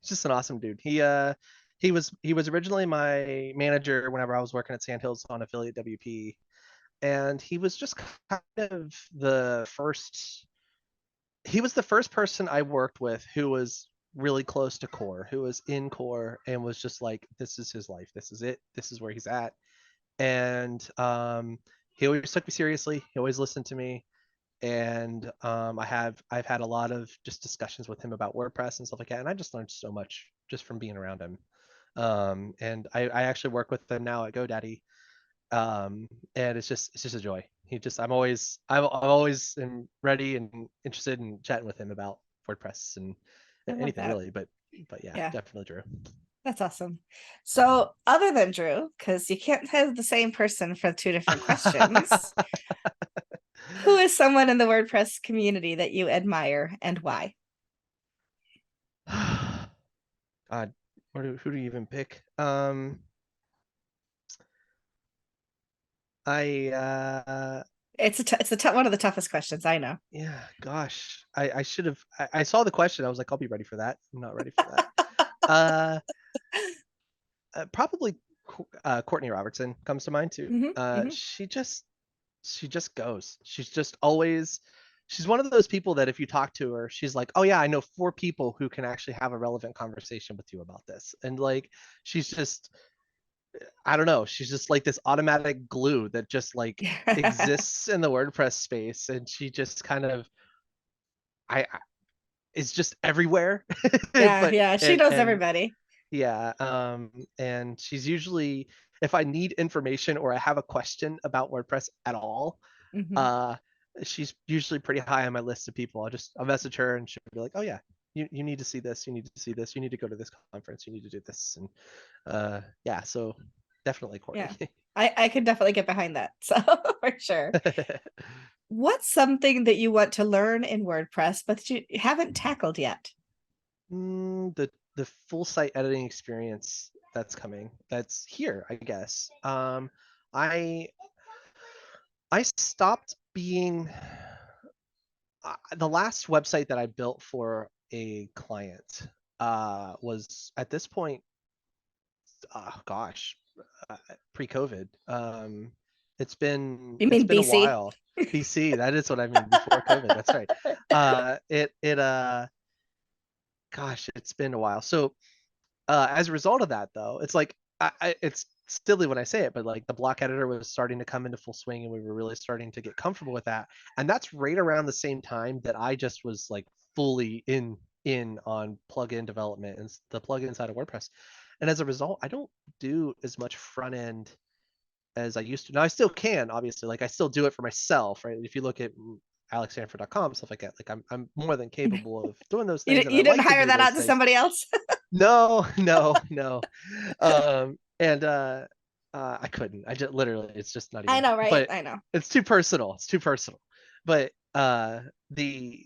he's just an awesome dude. He was originally my manager whenever I was working at Sandhills on affiliate WP, and he was just kind of the first. He was the first person I worked with who was really close to core, who was in core and was just like, this is his life, this is it, this is where he's at. And he always took me seriously, he always listened to me. And I've had a lot of just discussions with him about WordPress and stuff like that, and I just learned so much just from being around him. And I actually work with him now at GoDaddy, and it's just a joy. I'm always ready and interested in chatting with him about WordPress and I love anything that. really. But yeah, Yeah, definitely Drew. that's awesome. So, other than Drew, because you can't have the same person for two different questions, who is someone in the WordPress community that you admire and why? God, who do you even pick? I It's one of the toughest questions, I know. Yeah, gosh, I should have. I saw the question. I was like, I'll be ready for that. I'm not ready for that. Uh, Probably Courtney Robertson comes to mind too. Hmm. Hmm. She just goes. She's just always. She's one of those people that if you talk to her, she's like, "Oh yeah, I know 4 people who can actually have a relevant conversation with you about this." And like, she's just, I don't know, she's just like this automatic glue that just like Yeah, exists in the WordPress space, and she just kind of, I is just everywhere. but yeah. She knows and everybody. yeah, and she's usually, if I need information or I have a question about WordPress at all, Hmm. uh she's usually pretty high on my list of people. I'll message her and she'll be like, oh yeah, you need to see this, you need to see this, you need to go to this conference, you need to do this. And yeah, so definitely Courtney. Yeah, I could definitely get behind that. So, for sure. What's something that you want to learn in WordPress, but you haven't tackled yet? The full site editing experience that's coming, that's here, I guess. I I stopped being the last website that I built for a client was at this point, gosh, uh, pre-COVID. You mean It's been a BC? while. BC, that is what I mean, before COVID. That's right. It Gosh, it's been a while. So as a result of that, though, it's like it's silly when I say it, but like the block editor was starting to come into full swing, and we were really starting to get comfortable with that. And that's right around the same time that I just was like fully in on plugin development and the plugin side of WordPress. And as a result, I don't do as much front end as I used to. Now I still can, obviously, like I still do it for myself, right? If you look at alexstanford.com, stuff like that, like I'm more than capable of doing those things, and I You didn't like to hire do that those out to things. somebody else? No, no. And I couldn't. I just literally, it's just not I even. know, right? But I know. it's too personal. It's too personal. But the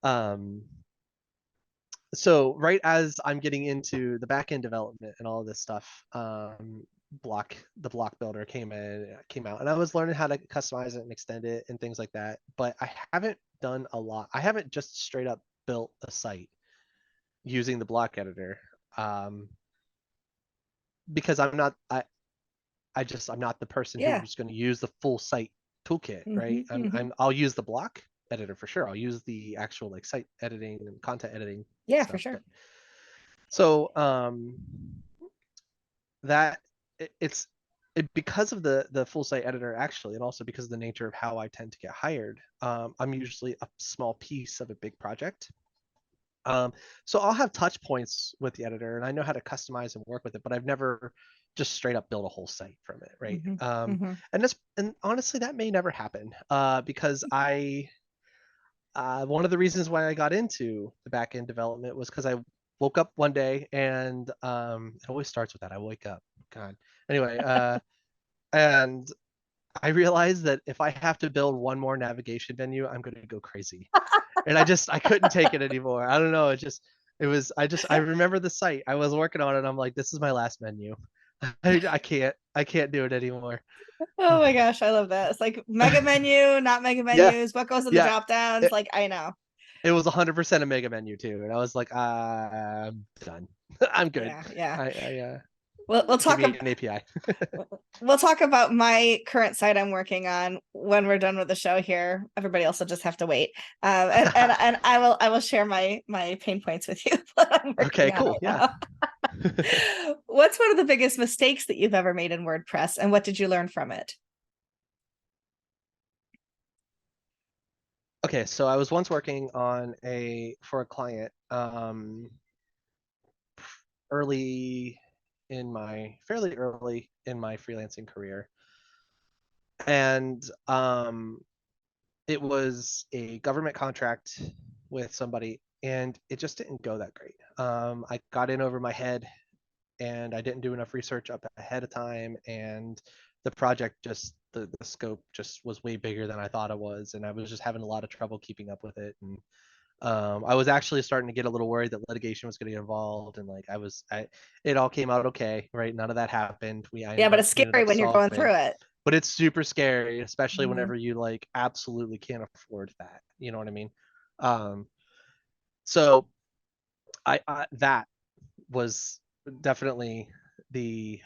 um so right as I'm getting into the backend development and all of this stuff, the block builder came out, and I was learning how to customize it and extend it and things like that. But I haven't done a lot. I haven't just straight up built a site using the block editor. Um, because I'm not the person Yeah. who's going to use the full site toolkit, right? Hmm. Hmm. I'll use the block editor for sure. I'll use the actual like site editing and content editing Yeah, for stuff. sure. But so that it's because of the full site editor actually, and also because of the nature of how I tend to get hired, I'm usually a small piece of a big project. Um, so I'll have touch points with the editor, and I know how to customize and work with it, but I've never just straight up built a whole site from it, right? Hmm. Hmm. And honestly, that may never happen, because I one of the reasons why I got into the back end development was because I woke up one day, and it always starts with that. I wake up, God. Anyway, and I realized that if I have to build one more navigation venue, I'm going to go crazy, and I couldn't take it anymore. I don't know. I remember the site. I was working on it. I'm like, this is my last menu. I can't do it anymore. Oh my gosh, I love that. It's like mega menu, not mega Yeah, menus. What goes in the yeah. drop downs? It, Like, I know. it was 100% a mega menu too, and I was like, I'm done. I'm good. Yeah, yeah. I We'll Give talk me an API. we'll talk about my current site I'm working on when we're done with the show here. Everybody else will just have to wait. And I will share my pain points with you what I'm Okay, working on cool. right Yeah. now. What's one of the biggest mistakes that you've ever made in WordPress, and what did you learn from it? Okay, so I was once working on for a client fairly early in my freelancing career. And it was a government contract with somebody, and it just didn't go that great. I got in over my head, and I didn't do enough research up ahead of time, and the project just the scope just was way bigger than I thought it was, and I was just having a lot of trouble keeping up with it. And I was actually starting to get a little worried that litigation was going to get involved, and like it all came out okay, right? None of that happened. I Yeah, ended but up it's we ended scary up when you're going solving, through it. but it's super scary, especially Mhm. whenever you like absolutely can't afford that. You know what I mean? Um, so I that was definitely the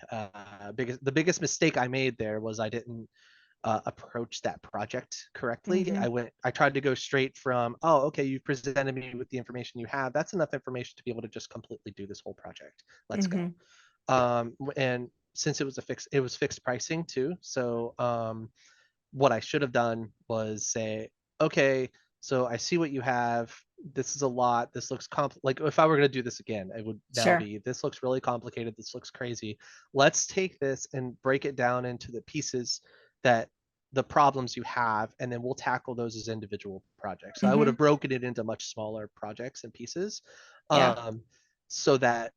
biggest mistake I made there was I didn't approach that project correctly. Mhm. I tried to go straight from, oh, okay, you've presented me with the information you have. That's enough information to be able to just completely do this whole project. Let's go. Mhm. And since it was fixed pricing too. So what I should have done was say, okay, so I see what you have. This is a lot. This looks like if I were going to do this again, it would now Sure. be this looks really complicated. This looks crazy. Let's take this and break it down into the pieces that the problems you have, and then we'll tackle those as individual projects. So I would Mhm. have broken it into much smaller projects and pieces, Yeah. so that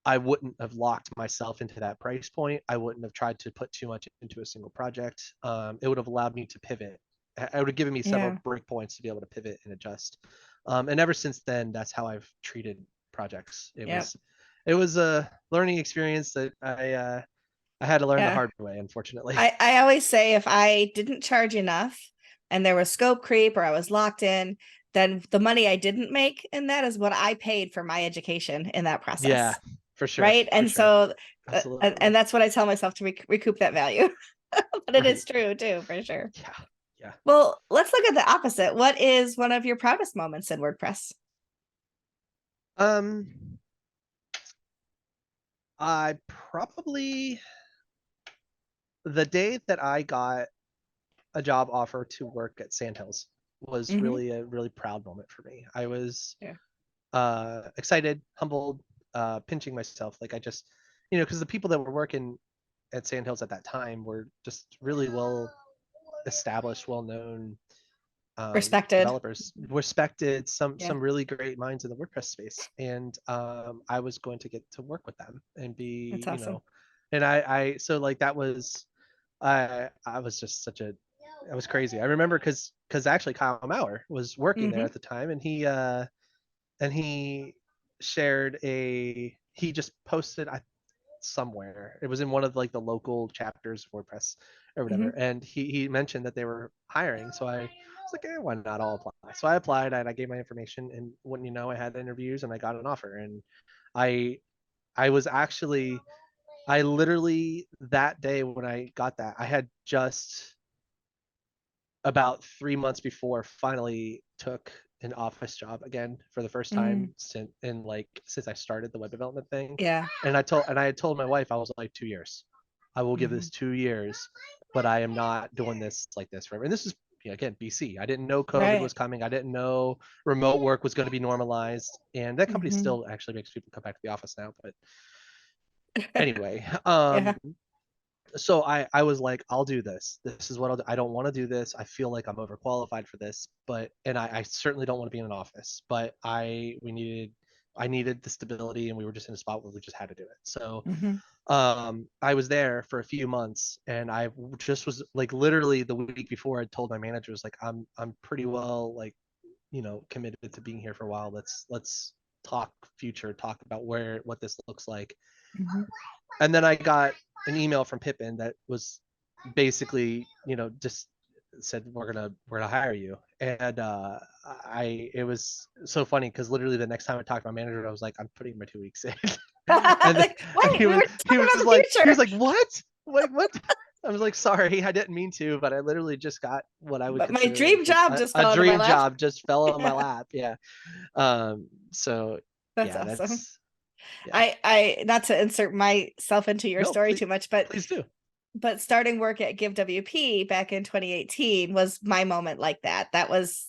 I wouldn't have locked myself into that price point. I wouldn't have tried to put too much into a single project. It would have allowed me to pivot. It would have given me several Yeah. breakpoints to be able to pivot and adjust. And ever since then, that's how I've treated projects. Yeah. It was a learning experience that I had to learn the Yeah. hard way, unfortunately. I always say if I didn't charge enough and there was scope creep or I was locked in, then the money I didn't make, and that is what I paid for my education in that Yeah, process. for sure, Right. for And sure, so, and absolutely. that's what I tell myself to recoup that value. But it Right. is true too, for sure. Yeah, yeah. Well, let's look at the opposite. What is one of your proudest moments in WordPress? Um, I probably the day that I got a job offer to work at Sandhills was Hmm. really a really proud moment for me. I was Yeah. excited, humbled, pinching myself. Like I just, because the people that were working at Sandhills at that time were just really well established, well known Respected. developers, respected, Yeah. some really great minds in the WordPress space, and I was going to get to work with them and That's be, awesome. and I so like that was I was just such a it was crazy. I remember because actually Kyle Maurer was working there Hmm. at the time, and he shared he just posted somewhere. It was in one of like the local chapters of WordPress or whatever, Hmm. and he mentioned that they were hiring. So I was like, why not? I'll apply. So I applied and I gave my information, and wouldn't you know, I had interviews and I got an offer, and I I was actually I literally that day when I got that, I had just about 3 months before finally took an office job again for the first time Hmm. since I started the web development thing. Yeah. And I had told my wife, I was like, 2 years. I will give Hmm. this 2 years, but I am not doing this like this forever. And this is, again, BC. I didn't know COVID Right. was coming. I didn't know remote work was going to be normalized. And that company Hmm. still actually makes people come back to the office now. But anyway, Yeah. so I was like, I'll do this. This is what I'll do. I don't want to do this. I feel like I'm overqualified for this, and I certainly don't want to be in an office. But I needed the stability, and we were just in a spot where we just had to do it. So Hmm. I was there for a few months, and I just was like literally the week before I told my managers like I'm pretty well like committed to being here for a while. Let's talk future, talk about what this looks like. Hmm. And then I got an email from Pippin that was basically, just said we're gonna hire you, and it was so funny because literally the next time I talked to my manager, I was like, I'm putting my 2 weeks in, and Like, and wait, we were he talking was about the like future. what? Wait, what? I was like, sorry, I didn't mean to, but I literally just got what I would But my consider like dream job just a fell into my dream lap. job just fell on my Yeah, lap. Yeah. So that's yeah, awesome. that's yeah. I not to insert myself into your No, story too much, but please do. starting work at Give WP back in 2018 was my moment like that. That was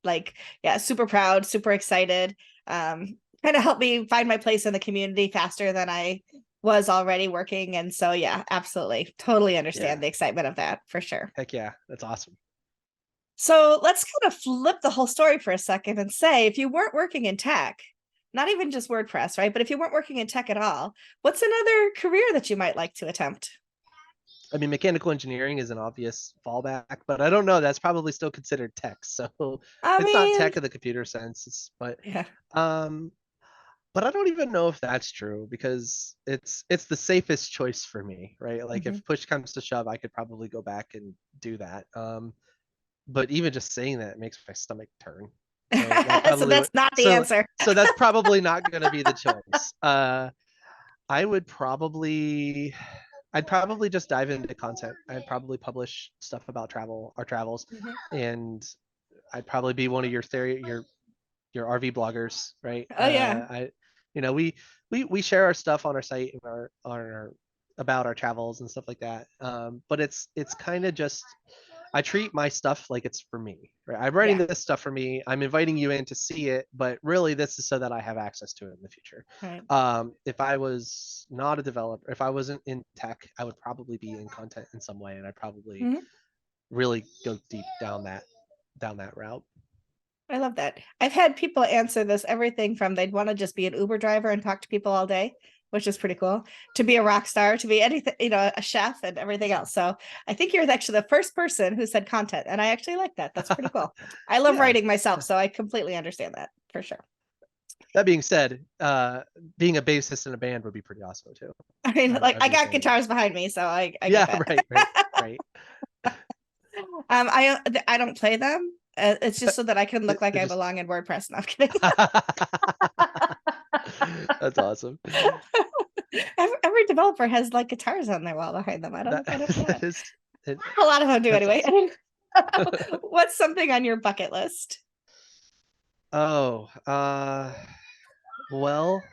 like, yeah, super proud, super excited. Kind of helped me find my place in the community faster than I was already working. And so, yeah, absolutely. Totally Yeah. understand the excitement of that for sure. Heck yeah, that's awesome. So let's kind of flip the whole story for a second and say if you weren't working in tech, not even just WordPress, right? But if you weren't working in tech at all, what's another career that you might like to attempt? I mean, mechanical engineering is an obvious fallback, but I don't know. That's probably still considered tech. So I it's not mean, tech in the computer sense. yeah. Um, but I don't even know if that's true because it's the safest choice for me, right? Like Mm-hmm. if push comes to shove, I could probably go back and do that. But even just saying that makes my stomach turn. So that So probably that's would not the answer. so that's probably not going to be the choice. I would probably I'd probably just dive into content. I'd probably publish stuff about our travels, Mhm. and I'd probably be one of your RV bloggers, right? Oh yeah. We share our stuff on our site and our about our travels and stuff like that. But it's kind of just I treat my stuff like it's for me, right? I'm writing Yeah. this stuff for me. I'm inviting you in to see it, but really this is so that I have access to it in the future. Right. If I was not a developer, if I wasn't in tech, I would probably be in content in some way, and I'd probably Mhm. really go deep down that route. I love that. I've had people answer this everything from they'd want to just be an Uber driver and talk to people all day, which is pretty cool, to be a rock star, to be anything, a chef and everything else. So I think you're actually the first person who said content, and I actually like that. That's pretty cool. I love Yeah. writing myself, so I completely understand that for sure. That being said, being a bassist in a band would be pretty awesome too. I mean, like I'd I be a got fan of that. guitars behind me, so I get Yeah, that. right. I don't play them. It's just so that I can look like They're I just belong in WordPress. No, I'm kidding. That's awesome. Every developer has like guitars on their wall behind them. I don't That I don't get that it. is it, A lot of them do that's anyway. awesome. What's something on your bucket list? Oh, well,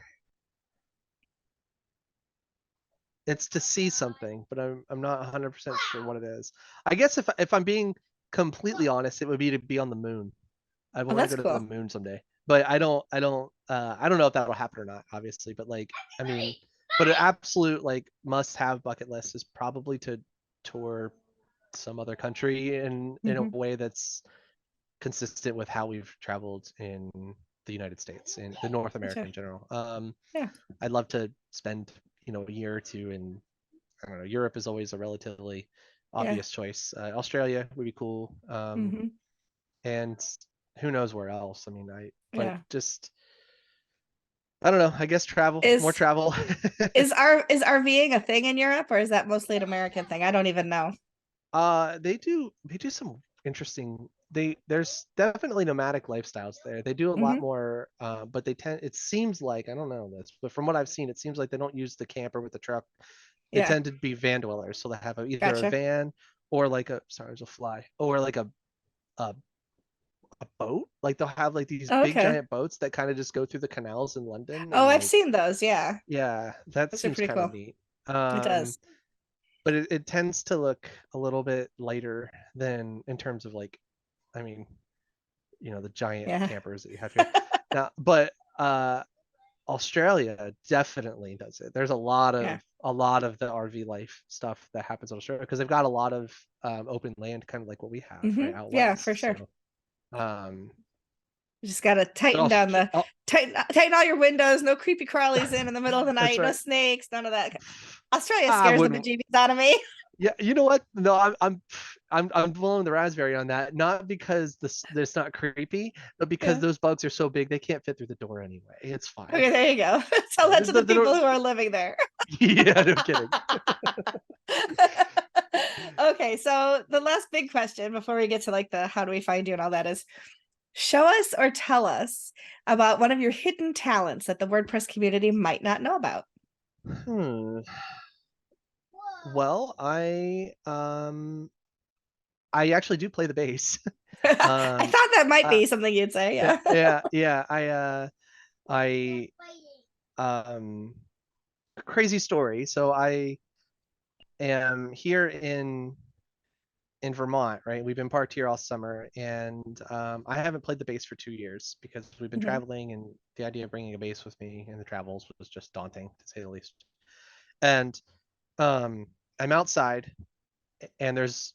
it's to see something, but I'm not 100% sure what it is. I guess if I'm being completely honest, it would be to be on the moon. I Oh, want to that's go to the cool. moon someday, but I don't know if that'll happen or not, obviously. But like, I mean, but an absolute like must-have bucket list is probably to tour some other country in a Hmm. way that's consistent with how we've traveled in the United States and the North America Gotcha. in general. Yeah. I'd love to spend a year or two in I don't know. Europe is always a relatively Yeah. obvious choice. Australia would be cool. Hmm. And who knows where else? I mean, but Yeah. just I don't know. I guess travel, more Is travel. is RVing a thing in Europe, or is that mostly an American thing? I don't even know. They do some interesting. There's definitely nomadic lifestyles there. They do a lot Hmm. more, but it seems like I don't know this, but from what I've seen, it seems like they don't use the camper with the truck. They Yeah. tend to be van dwellers, so they have either a Gotcha. van or like a sorry, there's a fly, or like a a boat. Like they'll have like these Oh, big okay. giant boats that kind of just go through the canals in London Oh, and I've like seen those. Yeah. yeah, that Those are seems pretty kind of cool. neat. It Um, does. but it tends to look a little bit lighter than in terms of like, I mean, the giant Yeah. campers that you have here. Now, but Australia definitely does it. There's Yeah. a lot of the RV life stuff that happens in Australia because they've got a lot of open land, kind of like what we have right out Yeah, for west. sure. So, um, You just gotta but tighten down the tighten all your windows. No creepy crawlies in the middle of the that's night. No right. snakes. None of that. Australia I scares the wouldn't. bejeebies out of me. Yeah, you know what? No, I'm blowing the raspberry on that. Not because it's not creepy, but because Yeah. those bugs are so big they can't fit through the door anyway. It's fine. Okay, there you go. Tell that to the They people don't. who are living there. Yeah, no kidding. Okay, so the last big question before we get to like the how do we find you and all that is, show us or tell us about one of your hidden talents that the WordPress community might not know about. Hmm. Well, I actually do play the bass. I um, thought that might uh, be something you'd say. yeah, Yeah. yeah, yeah. I um, crazy story. So I am here in Vermont, right? We've been parked here all summer, and I haven't played the bass for 2 years because we've been Mhm. traveling, and the idea of bringing a bass with me in the travels was just daunting, to say the least. And I'm outside, and there's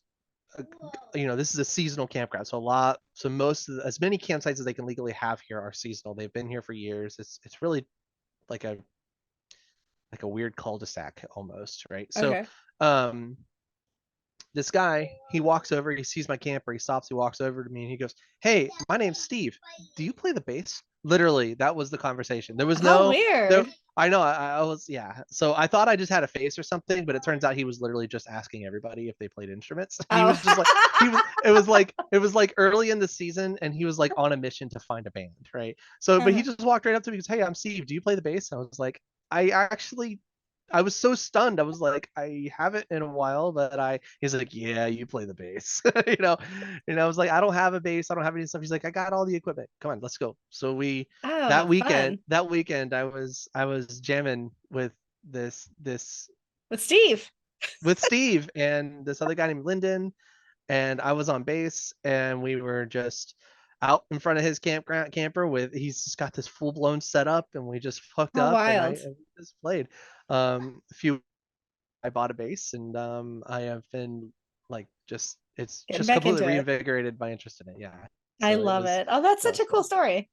this is a seasonal campground, so as many campsites as they can legally have here are seasonal. They've been here for years. It's really like a weird cul-de-sac almost, right? So Okay. um this guy, he walks over, he sees my camper, he stops, he walks over to me, and he goes, "Hey, my name's Steve. Do you play the bass?" Literally, that was the conversation. There was Oh, no there. weird. I know, I was, yeah. So I thought I just had a face or something, but it turns out he was literally just asking everybody if they played instruments. He Oh. was just like it was like early in the season, and he was like on a mission to find a band, right? So, but he just walked right up to me and goes, "Hey, I'm Steve. Do you play the bass?" I was like, I actually I was so stunned. I was like, I haven't in a while, but he's like, yeah, you play the bass. And I was like, I don't have a bass. I don't have any stuff. He's like, I got all the equipment. Come on, let's go. So Oh, fun. that weekend, I was jamming with this With Steve. with Steve and this other guy named Lyndon, and I was on bass, and we were just out in front of his camper with he's just got this full blown setup, and we just hooked How up, and wild. and we just played. A few I bought a bass, and I have been like it's Getting just back completely into it. reinvigorated my interest in it. Yeah. I So love it. Oh, that's that such was a cool fun. story.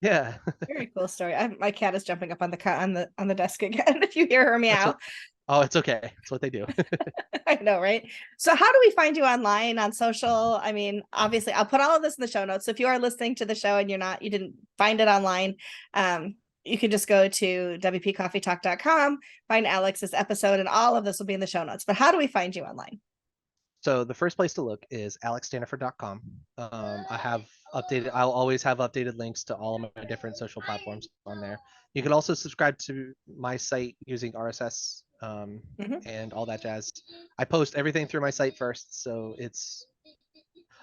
Yeah. Very cool story. My cat is jumping up on the desk again. If you hear her That's meow. what Oh, it's okay. It's what they do. I know, right? So how do we find you online on social? I mean, obviously, I'll put all of this in the show notes. So if you are listening to the show and you didn't find it online, you can just go to WPCoffeeTalk.com, find Alex's episode, and all of this will be in the show notes. But how do we find you online? So the first place to look is alexstandiford.com. I'll always have updated links to all of my different social platforms on there. You can also subscribe to my site using RSS, Mhm. and all that jazz. I post everything through my site first, so it's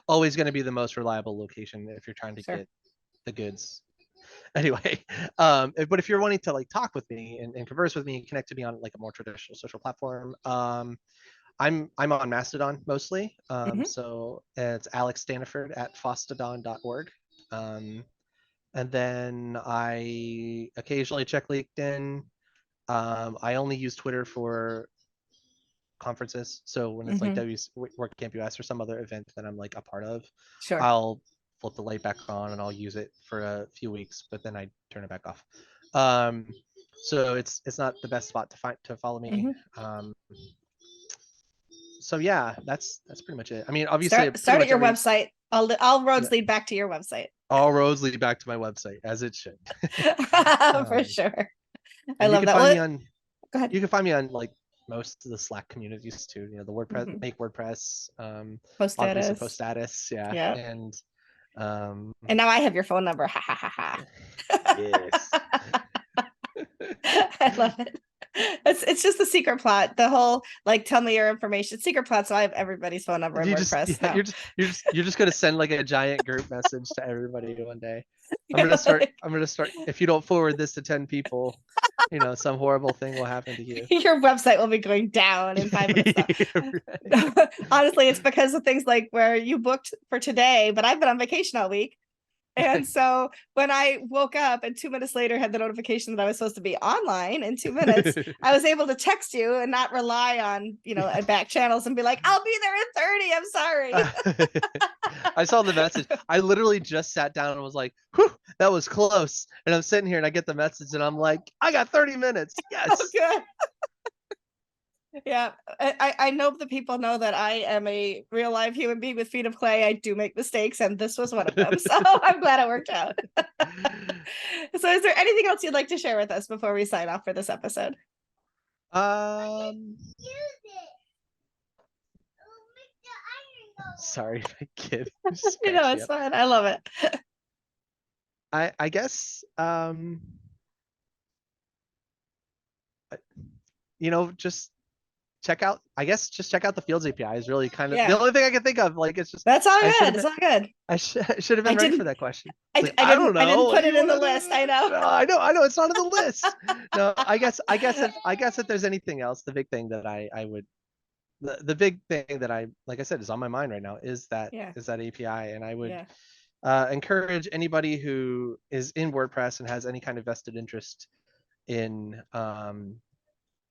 always going to be the most reliable location if you're trying to Sure. get the goods. Anyway, but if you're wanting to like talk with me and converse with me and connect to me on like a more traditional social platform, I'm on Mastodon mostly. Mhm. So it's Alex Standiford at fostodon.org. And then I occasionally check LinkedIn. I only use Twitter for conferences. So when it's like Mhm. Work Camp US or some other event that I'm like a part of, Sure. I'll flip the light back on and I'll use it for a few weeks, but then I turn it back off. Um, so it's not the best spot to follow me. Mhm. So yeah, that's pretty much it. I mean, obviously, pretty Start at much your every website. All yeah, roads lead back to your website. all roads lead back to my website, as it should. For um, sure. I and love that. Well, go ahead. you can find me on like most of the Slack communities too. The WordPress, Mhm. make WordPress, Post Log Boost and Post status. Status, yeah, Yeah. and um, And now I have your phone number. Ha ha ha yes. ha. I love it. It's just a secret plot. The whole like tell me your information secret plot. So I have everybody's phone number in You just WordPress yeah, now. you're just gonna send like a giant group message to everybody one day. Yeah, like, I'm gonna start if you don't forward this to 10 people, some horrible thing will happen to you. your website will be going down in 5 minutes Right. now. Honestly, it's because of things like where you booked for today, but I've been on vacation all week. And so when I woke up and 2 minutes later had the notification that I was supposed to be online in 2 minutes, I was able to text you and not rely on, Yeah. back channels and be like, I'll be there in 30. I'm sorry. I saw the message. I literally just sat down and was like, whew, that was close. And I'm sitting here and I get the message and I'm like, I got 30 minutes. Oh, Yes. good. Yeah. I know the people know that I am a real live human being with feet of clay. I do make mistakes, and this was one of them. So I'm glad it worked out. So is there anything else you'd like to share with us before we sign off for this episode? Um, Sorry, my kid just You know, cracks me it's up. fine. I love it. I guess just check out, I guess just check out the Fields API is really kind of the Yeah, only thing I can think of. Like it's just that's all I should good. have It's been all good. I should have I been ready for didn't that question. I, It's like, I I don't didn't I know didn't what put it you in the want to list. I do. know. No, I know it's not on the list. No, I guess if there's anything else, the big thing that I would the big thing that I, like I said, is on my mind right now is that Yeah. API, and I would Yeah. encourage anybody who is in WordPress and has any kind of vested interest in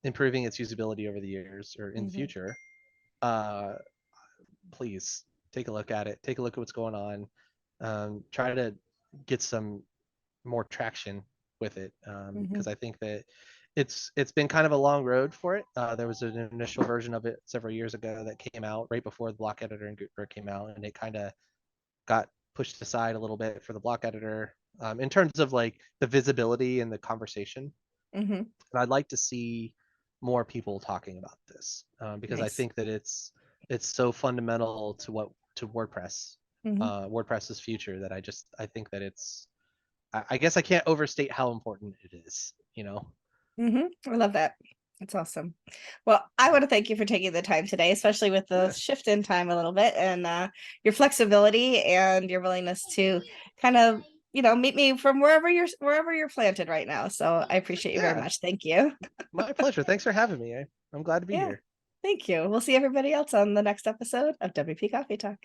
improving its usability over the years or in the Hmm. future, please take a look at it. Take a look at what's going on. Try to get some more traction with it, Hmm. because I think that it's been kind of a long road for it. There was an initial version of it several years ago that came out right before the block editor and Gutenberg came out, and it kind of got pushed aside a little bit for the block editor, in terms of like the visibility and the conversation. Hmm. And I'd like to see more people talking about this, because I Nice. think that it's so fundamental to WordPress, Hmm. WordPress's future, that I think that I guess I can't overstate how important it is. Hmm. I love that. That's awesome. Well, I want to thank you for taking the time today, especially with the Yeah, shift in time a little bit, and your flexibility and your willingness to kind of, meet me from wherever you're planted right now. So I appreciate you very yeah, much. Thank you. my pleasure. Thanks for having me. I'm glad to be Yeah. here. Thank you. We'll see everybody else on the next episode of WP Coffee Talk.